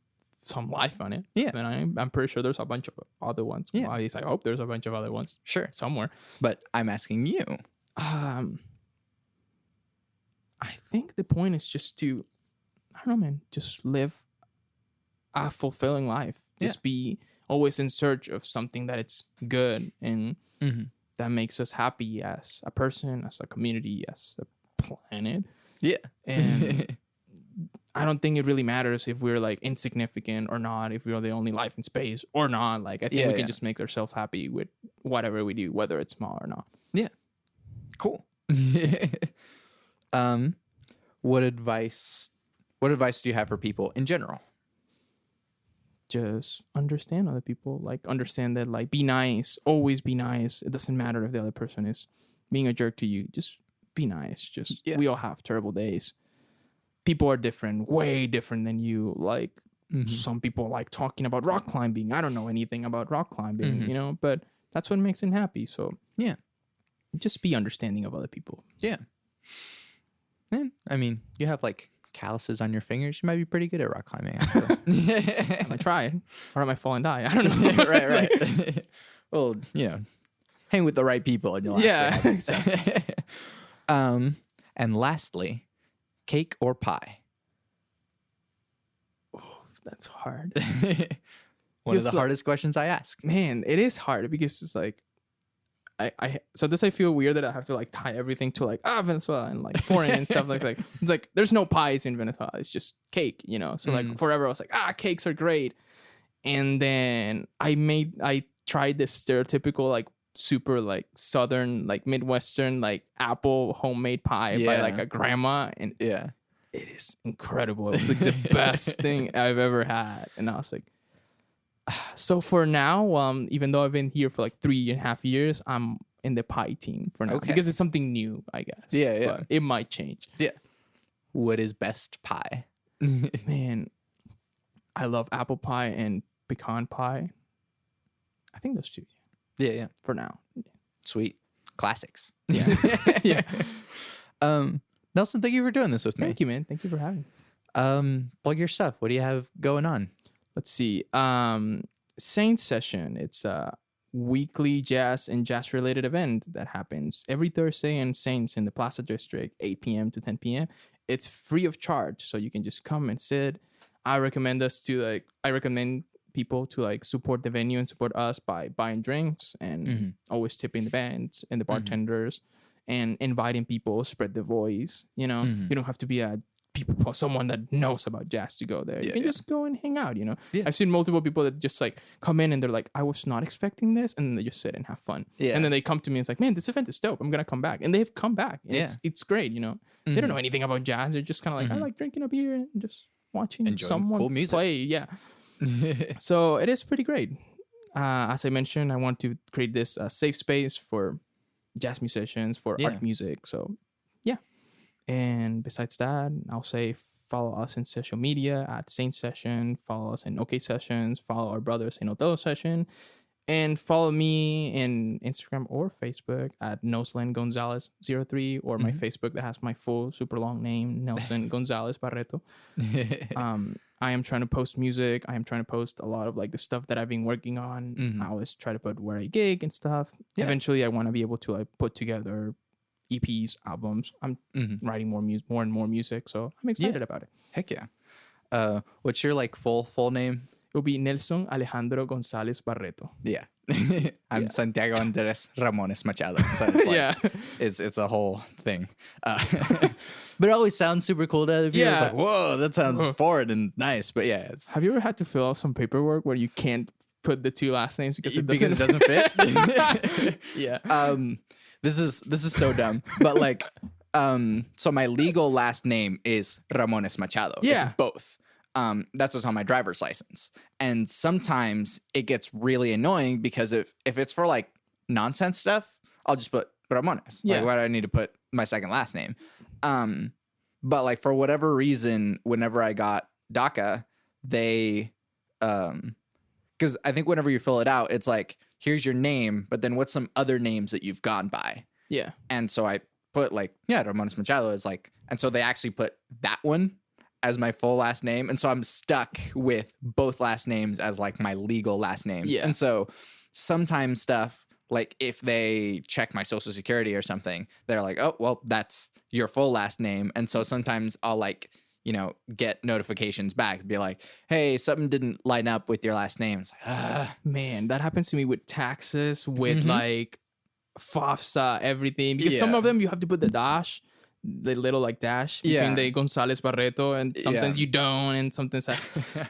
life on it. Yeah. And I'm pretty sure there's a bunch of other ones. Yeah. Well, at least I hope there's a bunch of other ones. Sure. Somewhere. But I'm asking you. I think the point is just to, I don't know, man, just live a fulfilling life. Just be always in search of something that it's good and that makes us happy as a person, as a community, as a planet. Yeah. And I don't think it really matters if we're like insignificant or not, if we're the only life in space or not. Like I think we can just make ourselves happy with whatever we do, whether it's small or not. Yeah. Cool. What advice do you have for people in general? Just understand other people. Like understand that, like, be nice. Always be nice. It doesn't matter if the other person is being a jerk to you. Just be nice. Just we all have terrible days. People are different, way different than you. Like some people like talking about rock climbing. I don't know anything about rock climbing, you know, but that's what makes them happy. So yeah, just be understanding of other people. Yeah. And I mean, you have like calluses on your fingers. You might be pretty good at rock climbing. I might try, or I might fall and die. I don't know. right. Like, well, you know, hang with the right people, and you'll actually exactly. And lastly, cake or pie? Oh, that's hard. One of the hardest questions I ask. Man, it is hard because it's like, I feel weird that I have to like tie everything to like Venezuela and like foreign and stuff like that. It's like there's no pies in Venezuela. It's just cake, you know. So like forever I was like, cakes are great. And then I tried this stereotypical like super like southern like Midwestern like apple homemade pie by like a grandma, and it is incredible. It was like the best thing I've ever had. And I was like, so for now, even though I've been here for like 3.5 years, I'm in the pie team for now because it's something new, I guess. Yeah. But it might change. Yeah. What is best pie? Man, I love apple pie and pecan pie. I think those two. Yeah. For now. Sweet. Classics. Yeah. Yeah. Nelson, thank you for doing this with me. Thank you, man. Thank you for having me. Plug your stuff. What do you have going on? Let's see. Saint Session. It's a weekly jazz and jazz related event that happens every Thursday in Saints in the Plaza District, 8 p.m. to 10 p.m. It's free of charge, so you can just come and sit. I recommend people to like support the venue and support us by buying drinks and always tipping the bands and the bartenders and inviting people, spread the voice. You know, you don't have to be someone that knows about jazz to go there. You can just go and hang out, you know. I've seen multiple people that just like come in and they're like, I was not expecting this, and then they just sit and have fun. And then they come to me and it's like, man, this event is dope, I'm gonna come back. And they've come back. And it's great, you know. They don't know anything about jazz. They're just kind of like, I like drinking a beer and just watching someone cool music play. So it is pretty great. As I mentioned, I want to create this safe space for jazz musicians, for art music. So and besides that, I'll say follow us in social media at SaintsSession, follow us in OK Sessions, follow our brothers in Othello Session, and follow me in Instagram or Facebook at Noslen Gonzalez 03, or my Facebook that has my full super long name, Nelson Gonzalez Barreto. I am trying to post music. I am trying to post a lot of like the stuff that I've been working on. I always try to put where I gig and stuff. Eventually, I want to be able to like put together EPs, albums. I'm writing more and more music, so I'm excited about it. Heck yeah. What's your like full name? It will be Nelson Alejandro Gonzalez Barreto. Yeah. I'm Santiago Andres Ramones Machado. So it's like, it's a whole thing. But it always sounds super cool to other people. It's like, whoa, that sounds foreign and nice. But yeah. Have you ever had to fill out some paperwork where you can't put the two last names because it doesn't fit? This is so dumb, but like, so my legal last name is Ramones Machado. It's both. That's what's on my driver's license. And sometimes it gets really annoying because if it's for like nonsense stuff, I'll just put Ramones. Like, why do I need to put my second last name? But like for whatever reason, whenever I got DACA, they, because I think whenever you fill it out, it's like, here's your name, but then what's some other names that you've gone by? Yeah. And so I put like, Ramones Machado is like, and so they actually put that one as my full last name. And so I'm stuck with both last names as like my legal last names. Yeah. And so sometimes stuff, like if they check my social security or something, they're like, oh, well, that's your full last name. And so sometimes I'll like, get notifications back, be like, hey, something didn't line up with your last name. It's like, man, that happens to me with taxes, with like FAFSA, everything. Because some of them you have to put the dash, the little like dash between the Gonzalez Barreto, and sometimes you don't, and sometimes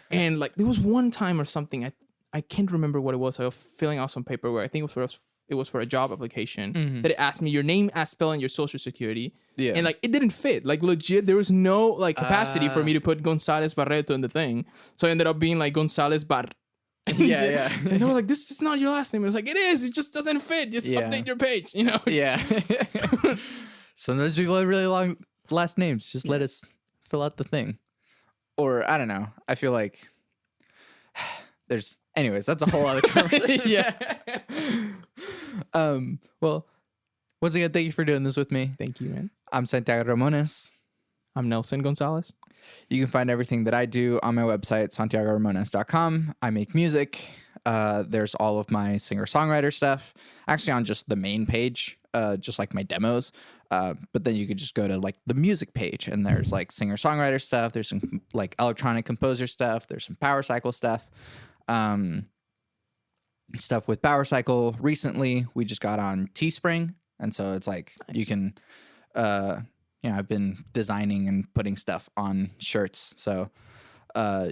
and like there was one time or something, I can't remember what it was. I was filling out some paperwork. I think it was for a job application that it asked me your name as spelled in your social security. Yeah. And like it didn't fit. Like legit, there was no like capacity for me to put Gonzalez Barreto in the thing. So I ended up being like Gonzalez Bar. And they were like, this is not your last name. I was like, it is. It just doesn't fit. Just update your page, Yeah. Sometimes people have really long last names. Just let us fill out the thing. Or I don't know. I feel like anyways, that's a whole other conversation. Well, once again, thank you for doing this with me. Thank you, man. I'm Santiago Ramones. I'm Nelson Gonzalez. You can find everything that I do on my website, santiagoramones.com. I make music. There's all of my singer-songwriter stuff, actually on just the main page, just like my demos. But then you could just go to like the music page, and there's like singer-songwriter stuff. There's some like electronic composer stuff. There's some Power Cycle stuff. Stuff with Power Cycle. Recently, we just got on Teespring, and so it's like you can, I've been designing and putting stuff on shirts, so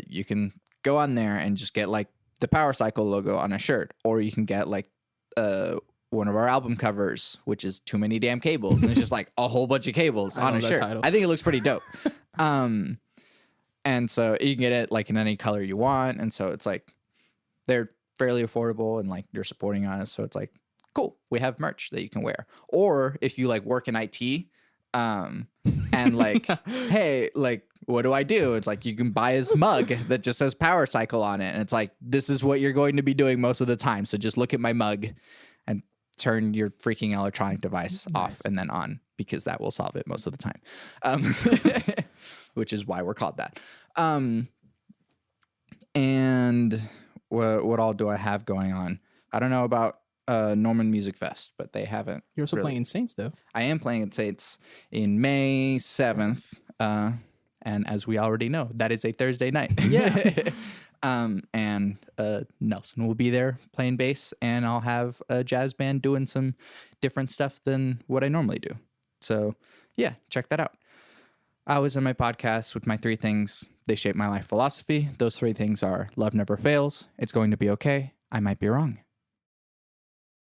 you can go on there and just get like the Power Cycle logo on a shirt, or you can get like one of our album covers, which is Too Many Damn Cables, and it's just like a whole bunch of cables on a shirt. Title. I think it looks pretty dope. And so you can get it like in any color you want, and so it's like they're fairly affordable, and like you're supporting us, so it's like cool. We have merch that you can wear, or if you like work in IT, and like, hey, like, what do I do? It's like you can buy this mug that just says Power Cycle on it, and it's like this is what you're going to be doing most of the time. So just look at my mug and turn your freaking electronic device off and then on, because that will solve it most of the time. which is why we're called that. And what all do I have going on? I don't know about Norman Music Fest, but they haven't. You're also playing in Saints, though. I am playing at Saints in May 7th. And as we already know, that is a Thursday night. Yeah. And Nelson will be there playing bass, and I'll have a jazz band doing some different stuff than what I normally do. So yeah, check that out. I always end my podcast with my 3 things. They shape my life philosophy. Those 3 things are: love never fails, it's going to be okay, I might be wrong.